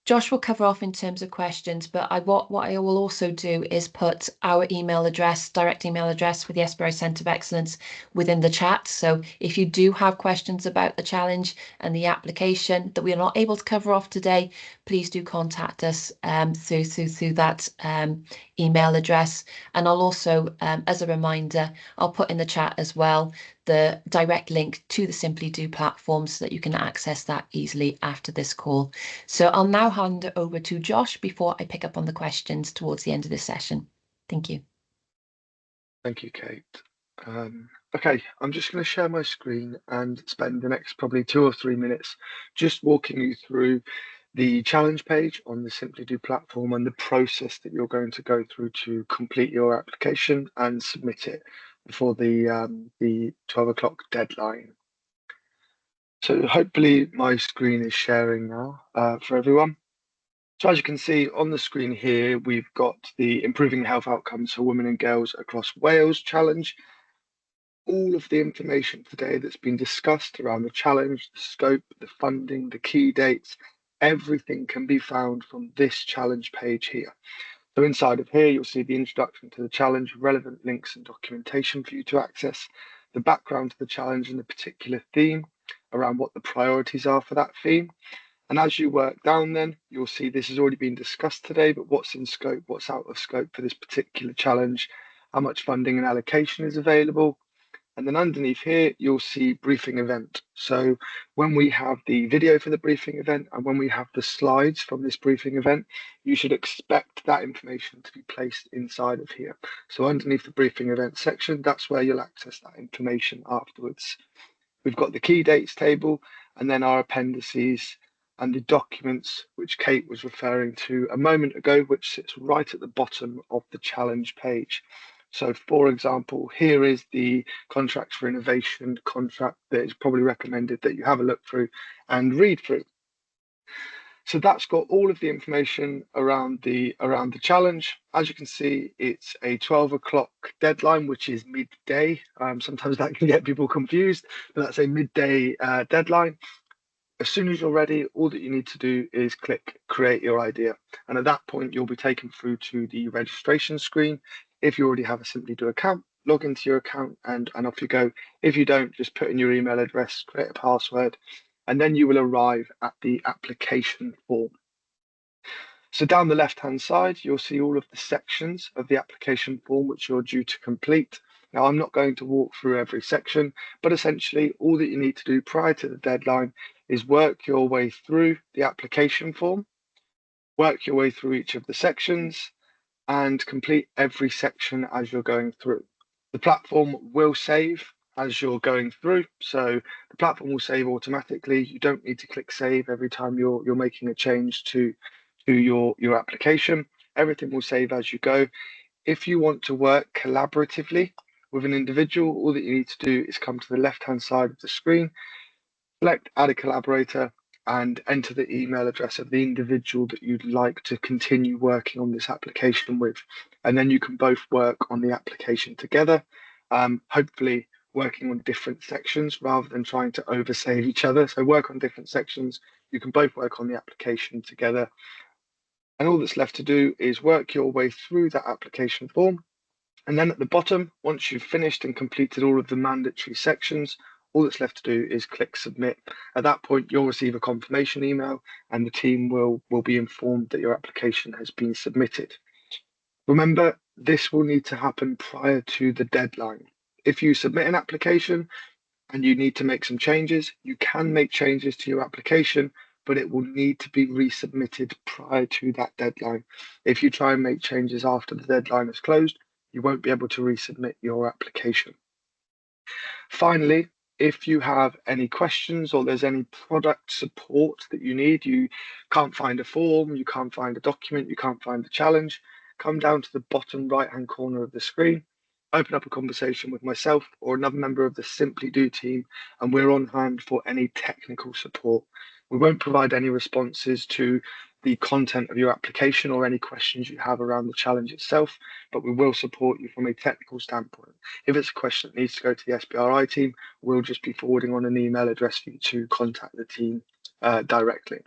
Josh will cover off in terms of questions, but what I will also do is put our email address, direct email address for the SBRI Centre of Excellence within the chat. So if you do have questions about the challenge and the application that we are not able to cover off today, please do contact us through that email address. And I'll also, as a reminder, I'll put in the chat as well the direct link to the Simply Do platform so that you can access that easily after this call. So I'll now hand it over to Josh before I pick up on the questions towards the end of this session. Thank you. Thank you, Kate. Okay, I'm just going to share my screen and spend the next probably 2 or 3 minutes just walking you through the challenge page on the Simply Do platform and the process that you're going to go through to complete your application and submit it before the 12 o'clock deadline. So hopefully my screen is sharing now for everyone. So as you can see on the screen here, we've got the Improving Health Outcomes for Women and Girls Across Wales challenge. All of the information today that's been discussed around the challenge, the scope, the funding, the key dates, everything can be found from this challenge page here. So inside of here, you'll see the introduction to the challenge, relevant links and documentation for you to access, the background to the challenge and the particular theme around what the priorities are for that theme. And as you work down then, you'll see this has already been discussed today, but what's in scope, what's out of scope for this particular challenge, how much funding and allocation is available. And then underneath here, you'll see briefing event. So when we have the video for the briefing event and when we have the slides from this briefing event, you should expect that information to be placed inside of here. So underneath the briefing event section, that's where you'll access that information afterwards. We've got the key dates table and then our appendices and the documents which Kate was referring to a moment ago, which sits right at the bottom of the challenge page. So for example, here is the Contracts for Innovation contract that is probably recommended that you have a look through and read through. So that's got all of the information around the challenge. As you can see, it's a 12 o'clock deadline, which is midday. Sometimes that can get people confused, but that's a midday deadline. As soon as you're ready, all that you need to do is click create your idea. And at that point, you'll be taken through to the registration screen. If you already have a Simply Do account, log into your account and off you go. If you don't, just put in your email address, create a password, and then you will arrive at the application form. So down the left-hand side, you'll see all of the sections of the application form which you're due to complete. Now, I'm not going to walk through every section, but essentially all that you need to do prior to the deadline is work your way through the application form, work your way through each of the sections, and complete every section as you're going through. The platform will save as you're going through, so the platform will save automatically. You don't need to click save every time you're making a change to your application. Everything will save as you go. If you want to work collaboratively with an individual, all that you need to do is come to the left-hand side of the screen, select add a collaborator, and enter the email address of the individual that you'd like to continue working on this application with. And then you can both work on the application together, hopefully working on different sections rather than trying to oversave each other. So work on different sections. You can both work on the application together. And all that's left to do is work your way through that application form. And then at the bottom, once you've finished and completed all of the mandatory sections, all that's left to do is click submit. At that point, you'll receive a confirmation email and the team will be informed that your application has been submitted. Remember, this will need to happen prior to the deadline. If you submit an application and you need to make some changes, you can make changes to your application, but it will need to be resubmitted prior to that deadline. If you try and make changes after the deadline is closed, you won't be able to resubmit your application. Finally, if you have any questions or there's any product support that you need, you can't find a form, you can't find a document, you can't find the challenge, come down to the bottom right-hand corner of the screen, open up a conversation with myself or another member of the Simply Do team, and we're on hand for any technical support. We won't provide any responses to the content of your application or any questions you have around the challenge itself, but we will support you from a technical standpoint. If it's a question that needs to go to the SBRI team, we'll just be forwarding on an email address for you to contact the team directly.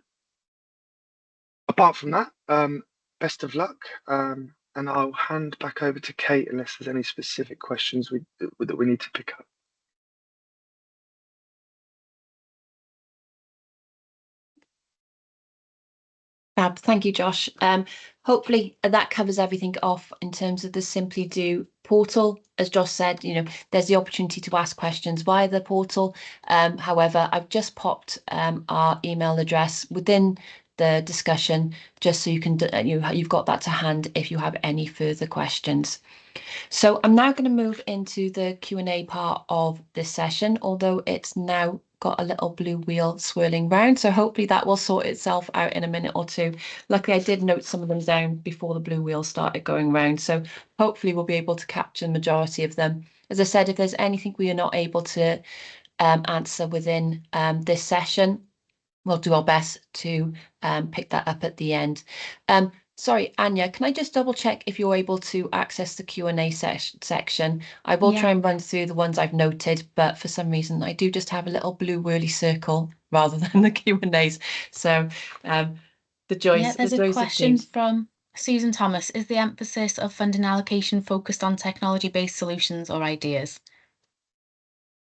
Apart from that, best of luck, and I'll hand back over to Kate unless there's any specific questions that we need to pick up. Fab, thank you, Josh. Hopefully that covers everything off in terms of the Simply Do portal. As Josh said, there's the opportunity to ask questions via the portal. However, I've just popped our email address within the discussion just so you can you've got that to hand if you have any further questions. So I'm now going to move into the Q&A part of this session, although it's now got a little blue wheel swirling round. So hopefully that will sort itself out in a minute or two. Luckily, I did note some of them down before the blue wheel started going round. So hopefully we'll be able to capture the majority of them. As I said, if there's anything we are not able to answer within this session, we'll do our best to pick that up at the end. Sorry, Anya, can I just double check if you're able to access the Q&A section? I will try and run through the ones I've noted, but for some reason I do just have a little blue whirly circle rather than the Q&As. So the joys. Yeah, there's a question from Susan Thomas. Is the emphasis of funding allocation focused on technology-based solutions or ideas?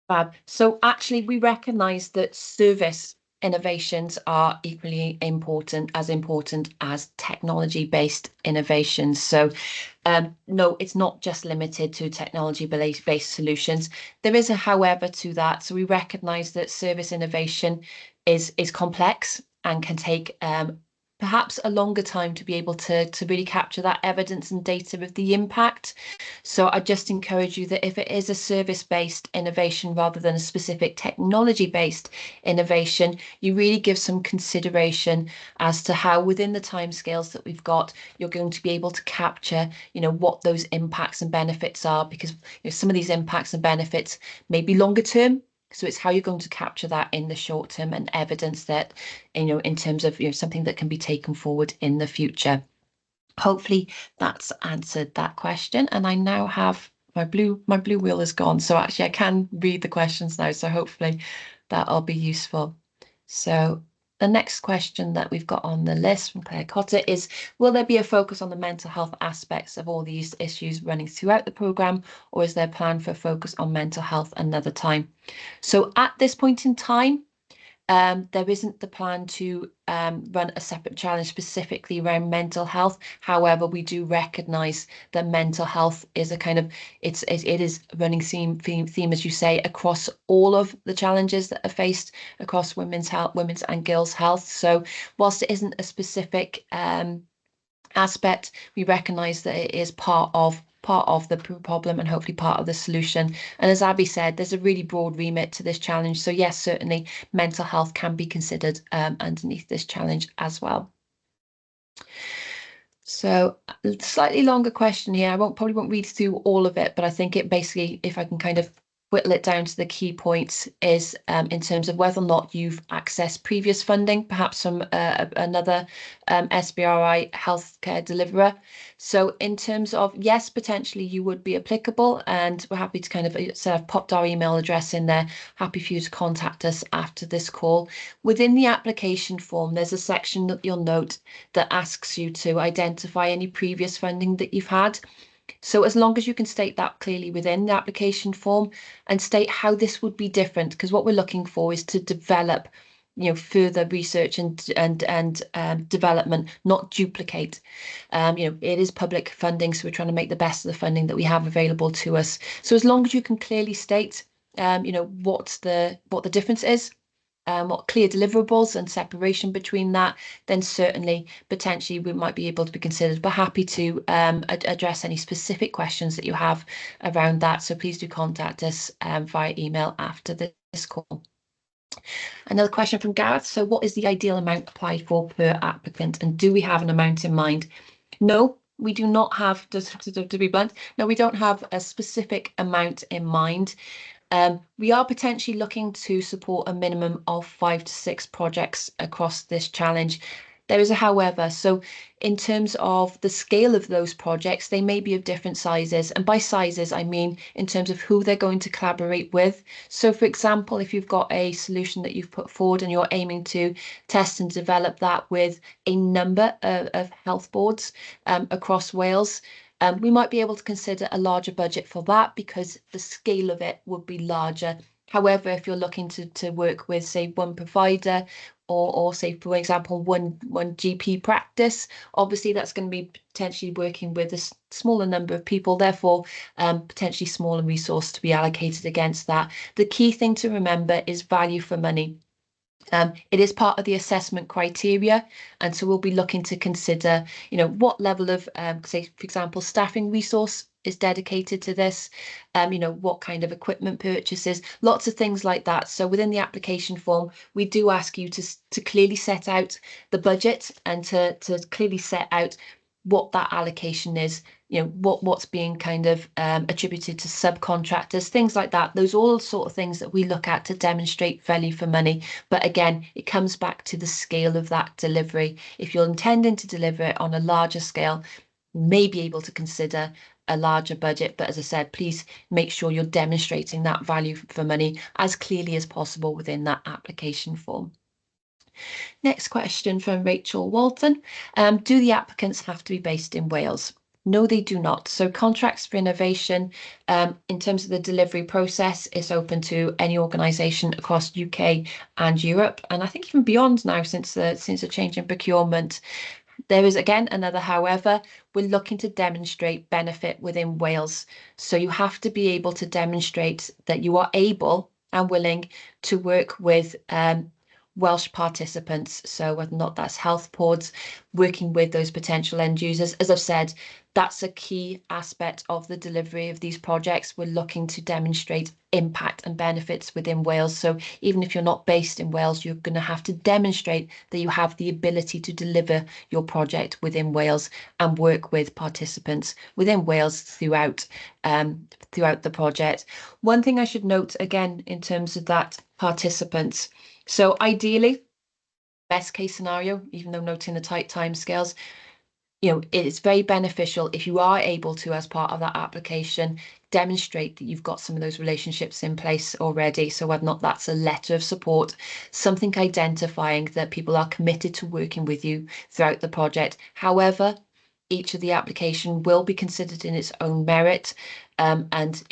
Fab. So actually we recognise that service innovations are equally important as technology-based innovations. So no, it's not just limited to technology-based solutions. There is a however to that. So we recognise that service innovation is complex and can take perhaps a longer time to be able to really capture that evidence and data of the impact. So I just encourage you that if it is a service-based innovation rather than a specific technology-based innovation, you really give some consideration as to how within the timescales that we've got, you're going to be able to capture, what those impacts and benefits are, because some of these impacts and benefits may be longer term. So it's how you're going to capture that in the short term and evidence that, in terms of, something that can be taken forward in the future. Hopefully that's answered that question. And I now have my blue wheel is gone. So actually I can read the questions now. So hopefully that'll be useful. So the next question that we've got on the list from Claire Cotter is, will there be a focus on the mental health aspects of all these issues running throughout the programme, or is there a plan for a focus on mental health another time? So at this point in time, there isn't the plan to run a separate challenge specifically around mental health. However, we do recognise that mental health is a kind of, it is running theme, as you say, across all of the challenges that are faced across women's and girls' health. So whilst it isn't a specific aspect, we recognise that it is part of the problem and hopefully part of the solution. And as Abby said, there's a really broad remit to this challenge. So yes, certainly mental health can be considered underneath this challenge as well. So slightly longer question here. I probably won't read through all of it, but I think it basically, if I can kind of whittle it down to the key points, is in terms of whether or not you've accessed previous funding, perhaps from another SBRI healthcare deliverer. So in terms of, yes, potentially you would be applicable, and we're happy to kind of, so I've popped our email address in there, happy for you to contact us after this call. Within the application form, there's a section that you'll note that asks you to identify any previous funding that you've had. So as long as you can state that clearly within the application form and state how this would be different, because what we're looking for is to develop, further research and development, not duplicate. It is public funding, so we're trying to make the best of the funding that we have available to us. So as long as you can clearly state, what the difference is, what clear deliverables and separation between that, then certainly potentially we might be able to be considered. But happy to address any specific questions that you have around that. So please do contact us via email after this call. Another question from Gareth. So what is the ideal amount applied for per applicant, and do we have an amount in mind? No, we do not have, to be blunt, no, we don't have a specific amount in mind. We are potentially looking to support a minimum of 5 to 6 projects across this challenge. There is a however, so in terms of the scale of those projects, they may be of different sizes. And by sizes, I mean in terms of who they're going to collaborate with. So for example, if you've got a solution that you've put forward and you're aiming to test and develop that with a number of health boards across Wales, we might be able to consider a larger budget for that because the scale of it would be larger. However, if you're looking to work with, say, one provider or say, for example, one GP practice, obviously that's going to be potentially working with a smaller number of people, therefore potentially smaller resource to be allocated against that. The key thing to remember is value for money. It is part of the assessment criteria, and so we'll be looking to consider, what level of, say, for example, staffing resource is dedicated to this, what kind of equipment purchases, lots of things like that. So within the application form, we do ask you to clearly set out the budget and to clearly set out what that allocation is, what's being kind of attributed to subcontractors, things like that. Those are all sort of things that we look at to demonstrate value for money. But again, it comes back to the scale of that delivery. If you're intending to deliver it on a larger scale, you may be able to consider a larger budget. But as I said, please make sure you're demonstrating that value for money as clearly as possible within that application form. Next question from Rachel Walton. Do the applicants have to be based in Wales? No, they do not. So contracts for innovation, in terms of the delivery process, is open to any organisation across UK and Europe, and I think even beyond now since the change in procurement. There is again another however. We're looking to demonstrate benefit within Wales, so you have to be able to demonstrate that you are able and willing to work with Welsh participants, so whether or not that's health boards, working with those potential end users. As I've said, That's a key aspect of the delivery of these projects. We're looking to demonstrate impact and benefits within Wales. So even if you're not based in Wales, you're going to have to demonstrate that you have the ability to deliver your project within Wales and work with participants within Wales throughout the project. One thing I should note again in terms of that participants. So ideally, best case scenario, even though noting the tight timescales, it's very beneficial if you are able to, as part of that application, demonstrate that you've got some of those relationships in place already. So whether or not that's a letter of support, something identifying that people are committed to working with you throughout the project. However, each of the application will be considered in its own merit, and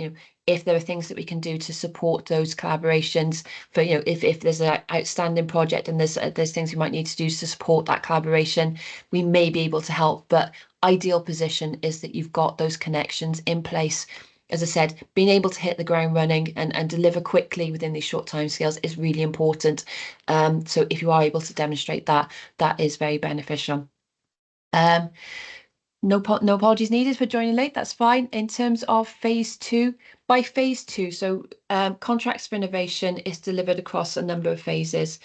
if there are things that we can do to support those collaborations, for if there's an outstanding project and there's things we might need to do to support that collaboration, we may be able to help. But ideal position is that you've got those connections in place. As I said, being able to hit the ground running and deliver quickly within these short timescales is really important. So if you are able to demonstrate that, that is very beneficial. No apologies needed for joining late. That's fine. In terms of phase 2, by phase 2, so contracts for innovation is delivered across a number of phases.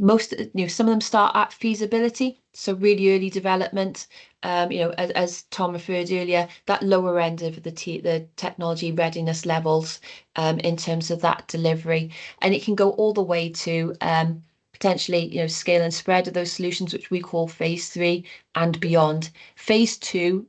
Some of them start at feasibility, so really early development. As Tom referred earlier, that lower end of the technology readiness levels in terms of that delivery, and it can go all the way to potentially scale and spread of those solutions, which we call phase 3 and beyond. Phase 2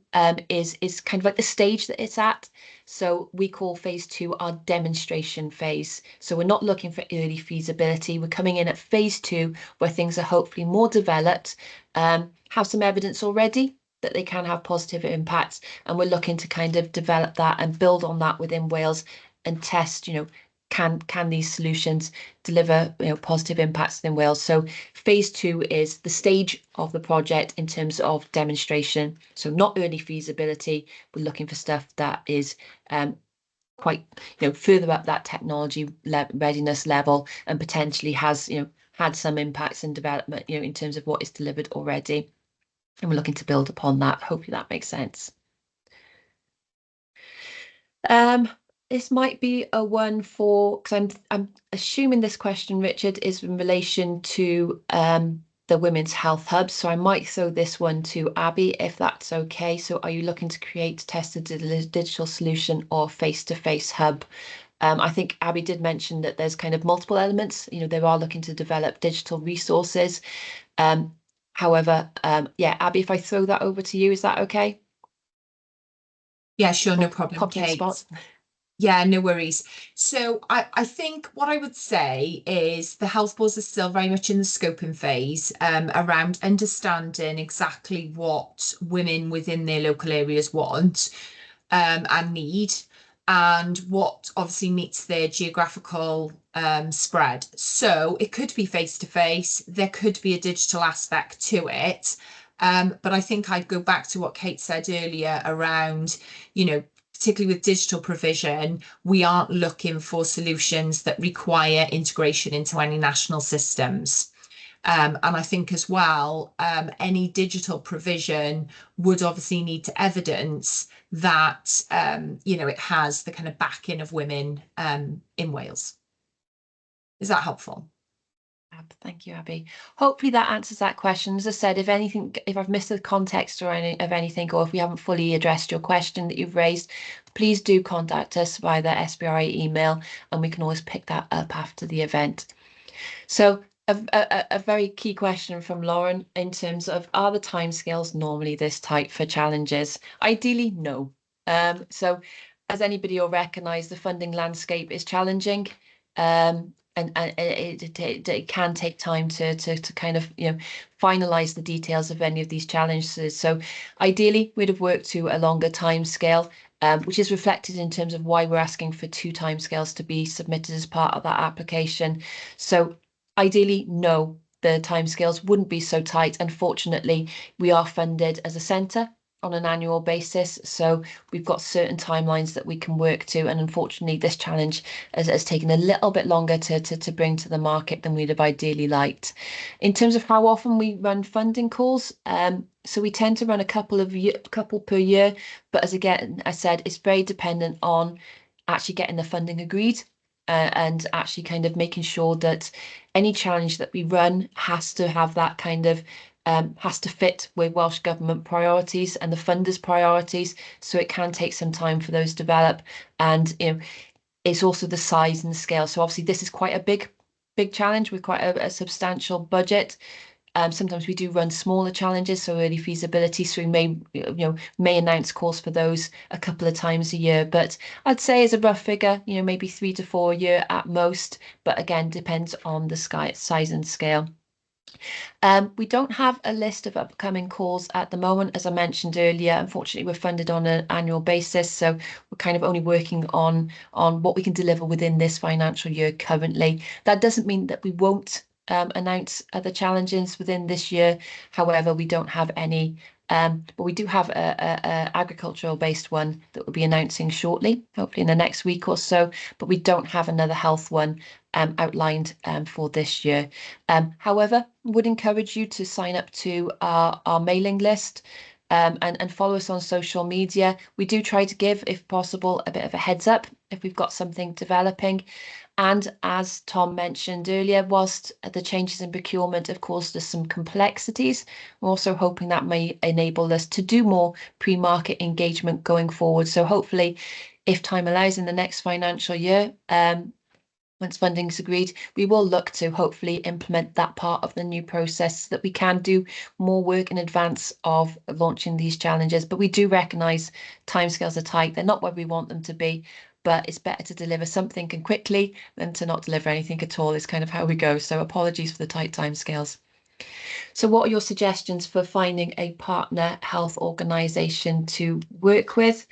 is kind of like the stage that it's at. So we call phase 2 our demonstration phase. So we're not looking for early feasibility. We're coming in at phase 2 where things are hopefully more developed, have some evidence already that they can have positive impacts, and we're looking to kind of develop that and build on that within Wales and test, can these solutions deliver positive impacts in Wales. So phase 2 is the stage of the project in terms of demonstration. So not early feasibility. We're looking for stuff that is quite further up that technology readiness level and potentially has had some impacts in development in terms of what is delivered already, and we're looking to build upon that. Hopefully that makes sense. This might be a one for, because I'm assuming this question, Richard, is in relation to the Women's Health Hub. So I might throw this one to Abby, if that's okay. So are you looking to create, test a digital solution or face-to-face hub? I think Abby did mention that there's kind of multiple elements. They are looking to develop digital resources. However, yeah, Abby, if I throw that over to you, is that okay? Yeah, sure, no problem, Kate. Yeah, no worries. So I think what I would say is the health boards are still very much in the scoping phase around understanding exactly what women within their local areas want and need, and what obviously meets their geographical spread. So it could be face-to-face, there could be a digital aspect to it. But I think I'd go back to what Kate said earlier around, particularly with digital provision, we aren't looking for solutions that require integration into any national systems. And I think as well, any digital provision would obviously need to evidence that, it has the kind of backing of women in Wales. Is that helpful? Thank you, Abby. Hopefully that answers that question. As I said, if I've missed the context or anything, or if we haven't fully addressed your question that you've raised, please do contact us via the SBRI email, and we can always pick that up after the event. So a very key question from Lauren in terms of, are the timescales normally this tight for challenges? Ideally, no. So as anybody will recognise, the funding landscape is challenging. And it can take time to kind of finalize the details of any of these challenges. So ideally, we'd have worked to a longer time scale, which is reflected in terms of why we're asking for 2 timescales to be submitted as part of that application. So ideally, no, the timescales wouldn't be so tight. Unfortunately, we are funded as a centre on an annual basis, so we've got certain timelines that we can work to, and unfortunately this challenge has taken a little bit longer to bring to the market than we'd have ideally liked. In terms of how often we run funding calls, so we tend to run a couple per year, but as again I said, it's very dependent on actually getting the funding agreed, and actually kind of making sure that any challenge that we run has to have that kind of has to fit with Welsh Government priorities and the funders' priorities, so it can take some time for those to develop. And it's also the size and the scale. So obviously this is quite a big challenge with quite a substantial budget. Sometimes we do run smaller challenges, so early feasibility, so we may announce calls for those a couple of times a year. But I'd say as a rough figure, maybe 3 to 4 a year at most. But again, depends on the size and scale. We don't have a list of upcoming calls at the moment. As I mentioned earlier, unfortunately, we're funded on an annual basis, so we're kind of only working on what we can deliver within this financial year currently. That doesn't mean that we won't announce other challenges within this year. However, we don't have any, but we do have a agricultural based one that we'll be announcing shortly, hopefully in the next week or so, but we don't have another health one outlined for this year. However, would encourage you to sign up to our mailing list and follow us on social media. We do try to give, if possible, a bit of a heads up if we've got something developing. And as Tom mentioned earlier, whilst the changes in procurement have caused us some complexities, we're also hoping that may enable us to do more pre-market engagement going forward. So hopefully, if time allows in the next financial year, once funding's agreed, we will look to hopefully implement that part of the new process so that we can do more work in advance of launching these challenges. But we do recognise timescales are tight. They're not where we want them to be, but it's better to deliver something and quickly than to not deliver anything at all is kind of how we go. So apologies for the tight timescales. So what are your suggestions for finding a partner health organisation to work with?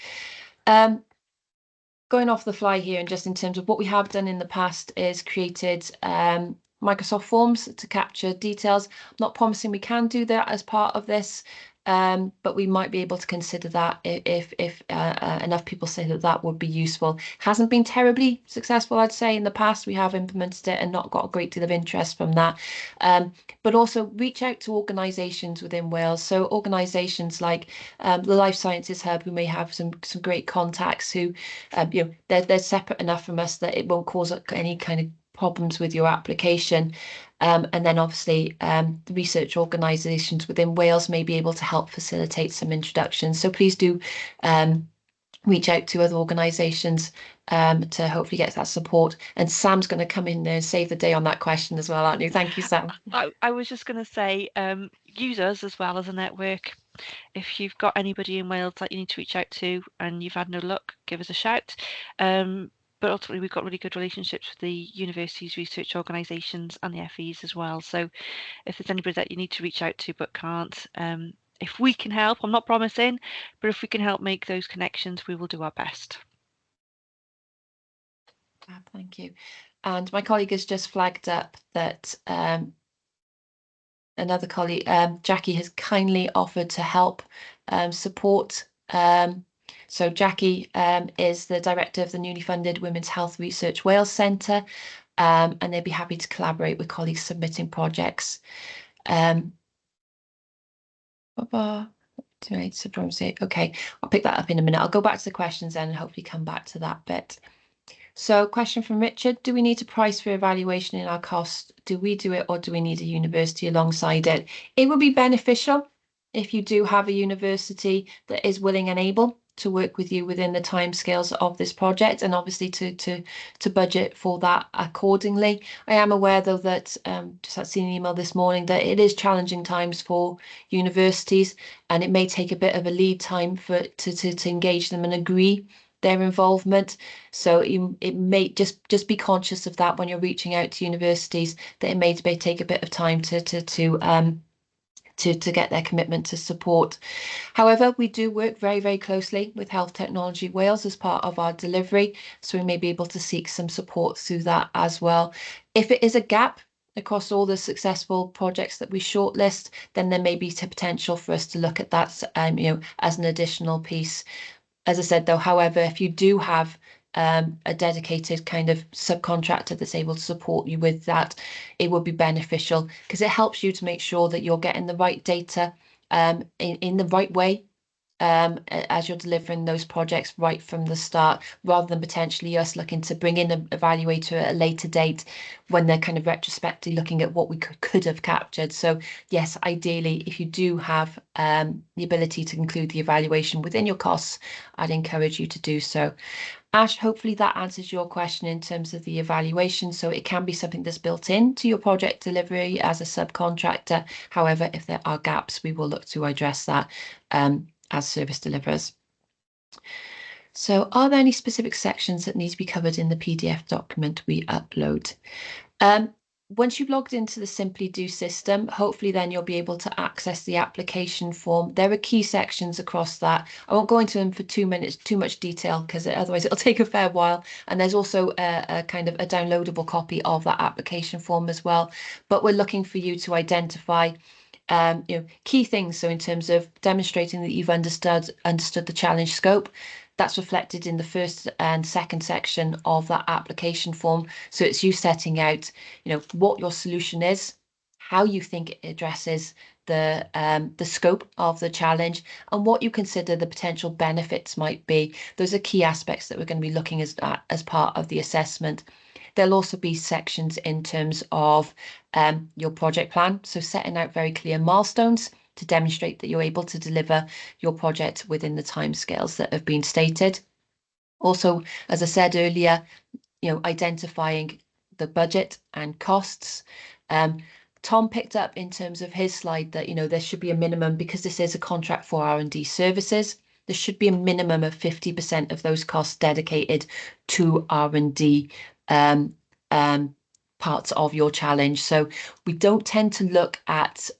Going off the fly here, and just in terms of what we have done in the past is created Microsoft Forms to capture details. I'm not promising we can do that as part of this, but we might be able to consider that if enough people say that would be useful. Hasn't been terribly successful, I'd say. In the past, we have implemented it and not got a great deal of interest from that. But also reach out to organisations within Wales. So organisations like the Life Sciences Hub, who may have some great contacts who, they're separate enough from us that it won't cause any kind of problems with your application. And then obviously the research organisations within Wales may be able to help facilitate some introductions. So please do reach out to other organisations to hopefully get that support. And Sam's going to come in there and save the day on that question as well, aren't you? Thank you, Sam. I was just going to say, use us as well as a network. If you've got anybody in Wales that you need to reach out to and you've had no luck, give us a shout. But ultimately, we've got really good relationships with the universities, research organisations and the FEs as well. So if there's anybody that you need to reach out to but can't, if we can help, I'm not promising, but if we can help make those connections, we will do our best. Thank you. And my colleague has just flagged up that another colleague, Jackie, has kindly offered to help support. So Jackie is the director of the newly funded Women's Health Research Wales Centre, and they'd be happy to collaborate with colleagues submitting projects. Okay, I'll pick that up in a minute. I'll go back to the questions then and hopefully come back to that bit. So question from Richard, do we need to price for evaluation in our cost? Do we do it or do we need a university alongside it? It would be beneficial if you do have a university that is willing and able to work with you within the timescales of this project, and obviously to budget for that accordingly. I am aware though that just had seen an email this morning that it is challenging times for universities, and it may take a bit of a lead time for to engage them and agree their involvement. So it may just be conscious of that when you're reaching out to universities, that it may take a bit of time to get their commitment to support. However, we do work very, very closely with Health Technology Wales as part of our delivery, so we may be able to seek some support through that as well. If it is a gap across all the successful projects that we shortlist, then there may be potential for us to look at that, as an additional piece. As I said, though, however, if you do have a dedicated kind of subcontractor that's able to support you with that, it would be beneficial because it helps you to make sure that you're getting the right data in the right way as you're delivering those projects right from the start, rather than potentially us looking to bring in an evaluator at a later date when they're kind of retrospectively looking at what we could have captured. So yes, ideally, if you do have the ability to include the evaluation within your costs, I'd encourage you to do so. Ash, hopefully that answers your question in terms of the evaluation. So it can be something that's built into your project delivery as a subcontractor. However, if there are gaps, we will look to address that as service deliverers. So are there any specific sections that need to be covered in the PDF document we upload? Once you've logged into the Simply Do system, hopefully then you'll be able to access the application form. There are key sections across that. I won't go into them for 2 minutes, too much detail, because otherwise it'll take a fair while. And there's also a kind of a downloadable copy of that application form as well. But we're looking for you to identify key things. So in terms of demonstrating that you've understood the challenge scope, that's reflected in the first and second section of that application form. So it's you setting out, what your solution is, how you think it addresses the scope of the challenge, and what you consider the potential benefits might be. Those are key aspects that we're going to be looking at as part of the assessment. There'll also be sections in terms of your project plan, so setting out very clear milestones to demonstrate that you're able to deliver your project within the timescales that have been stated. Also, as I said earlier, identifying the budget and costs. Tom picked up in terms of his slide that, there should be a minimum, because this is a contract for R&D services, there should be a minimum of 50% of those costs dedicated to R&D parts of your challenge. So we don't tend to look at,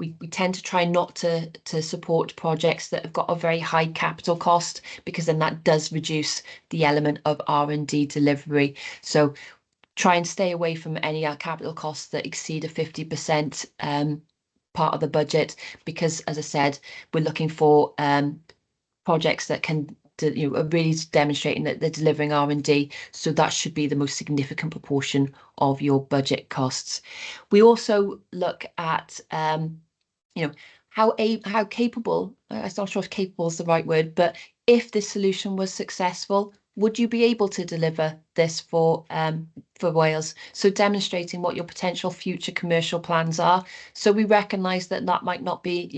we tend to try not to support projects that have got a very high capital cost, because then that does reduce the element of R&D delivery. So try and stay away from any capital costs that exceed a 50% part of the budget, because, as I said, we're looking for projects that can are really demonstrating that they're delivering R&D, so that should be the most significant proportion of your budget costs. We also look at how capable, I'm not sure if capable is the right word, but if this solution was successful, would you be able to deliver this for Wales? So demonstrating what your potential future commercial plans are. So we recognise that might not be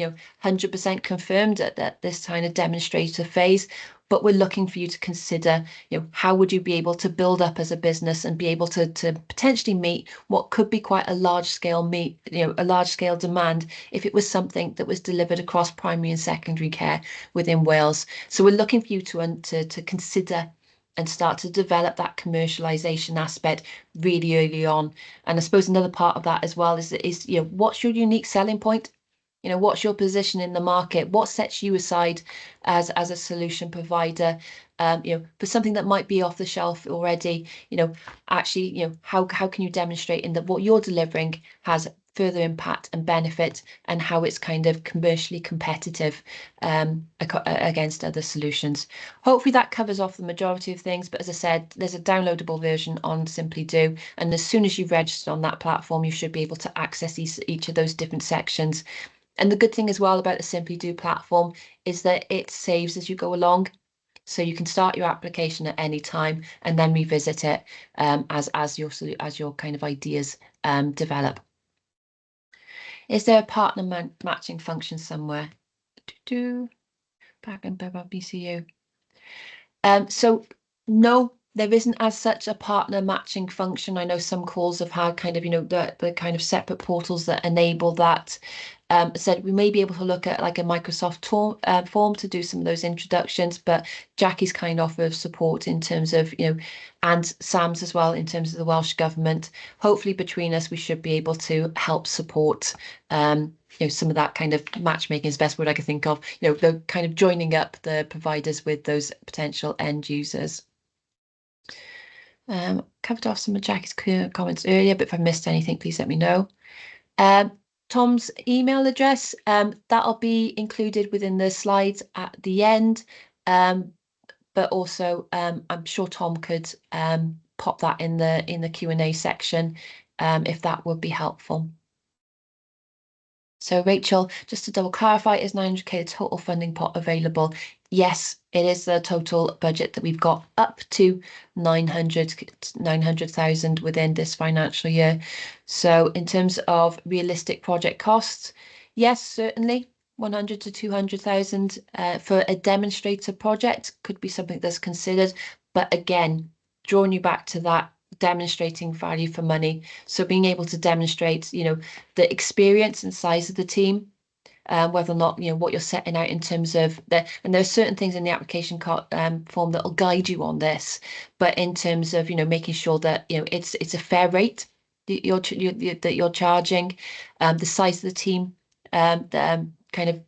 100% confirmed at this kind of demonstrator phase, but we're looking for you to consider, how would you be able to build up as a business and be able to potentially meet what could be quite a large scale demand if it was something that was delivered across primary and secondary care within Wales. So we're looking for you to consider and start to develop that commercialization aspect really early on. And I suppose another part of that as well is what's your unique selling point? What's your position in the market? What sets you aside as a solution provider? For something that might be off the shelf already, actually, how can you demonstrate in that what you're delivering has further impact and benefit, and how it's kind of commercially competitive against other solutions. Hopefully that covers off the majority of things, but as I said, there's a downloadable version on Simply Do, and as soon as you've registered on that platform, you should be able to access each of those different sections. And the good thing as well about the Simply Do platform is that it saves as you go along. So you can start your application at any time and then revisit it as your kind of ideas develop. Is there a partner matching function somewhere? Back in BCU. So no, there isn't as such a partner matching function. I know some calls have had kind of, the kind of separate portals that enable that. Said we may be able to look at like a Microsoft form to do some of those introductions, but Jackie's kind offer of support in terms of, and Sam's as well in terms of the Welsh Government. Hopefully between us, we should be able to help support, some of that kind of matchmaking is the best word I could think of, the kind of joining up the providers with those potential end users. Covered off some of Jackie's comments earlier, but if I missed anything, please let me know. Tom's email address, that'll be included within the slides at the end. But also, I'm sure Tom could pop that in the Q&A section, if that would be helpful. So Rachel, just to double clarify, is 900k the total funding pot available? Yes, it is the total budget that we've got up to 900,000 within this financial year. So in terms of realistic project costs, yes, certainly 100 to 200,000 for a demonstrator project could be something that's considered. But again, drawing you back to that demonstrating value for money. So being able to demonstrate, the experience and size of the team, whether or not, what you're setting out in terms of and there are certain things in the application form that will guide you on this, but in terms of, making sure that, it's a fair rate that you're charging, the size of the team, kind of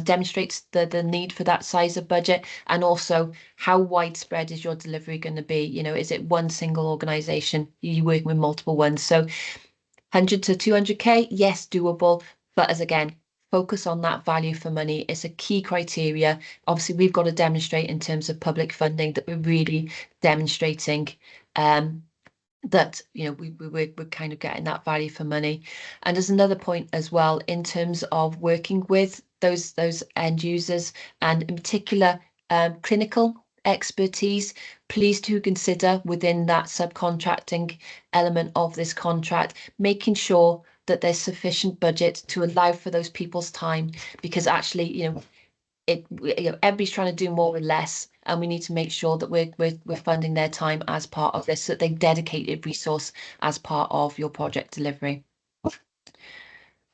demonstrates the need for that size of budget, and also how widespread is your delivery going to be? Is it one single organization? Are you working with multiple ones? So 100 to 200k, yes, doable, but as again, focus on that value for money. It's a key criteria. Obviously, we've got to demonstrate in terms of public funding that we're really demonstrating that we're kind of getting that value for money. And there's another point as well in terms of working with those end users, and in particular clinical expertise. Please do consider within that subcontracting element of this contract, making sure that there's sufficient budget to allow for those people's time, because actually everybody's trying to do more with less, and we need to make sure that we're funding their time as part of this, so that they dedicated resource as part of your project delivery.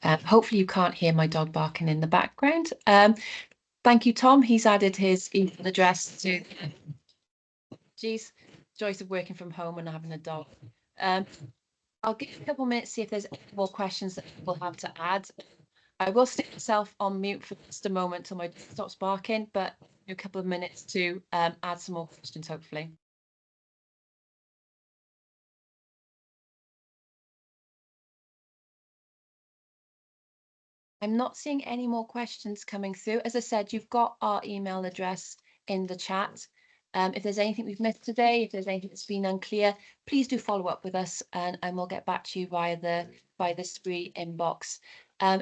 Hopefully you can't hear my dog barking in the background. Thank you, Tom. He's added his email address to. Geez, joys of working from home and having a dog. I'll give you a couple of minutes, see if there's any more questions that people have to add. I will stick myself on mute for just a moment till my dog stops barking, but a couple of minutes to add some more questions, hopefully. I'm not seeing any more questions coming through. As I said, you've got our email address in the chat. If there's anything we've missed today, if there's anything that's been unclear, please do follow up with us, and we'll get back to you via the SBRI inbox.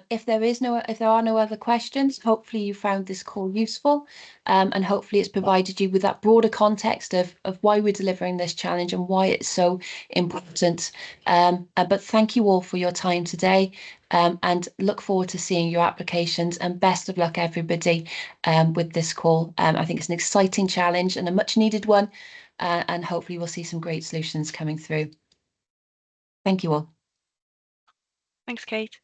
If there are no other questions, hopefully you found this call useful, and hopefully it's provided you with that broader context of why we're delivering this challenge and why it's so important. But thank you all for your time today, and look forward to seeing your applications, and best of luck everybody with this call. I think it's an exciting challenge and a much needed one, and hopefully we'll see some great solutions coming through. Thank you all. Thanks, Kate.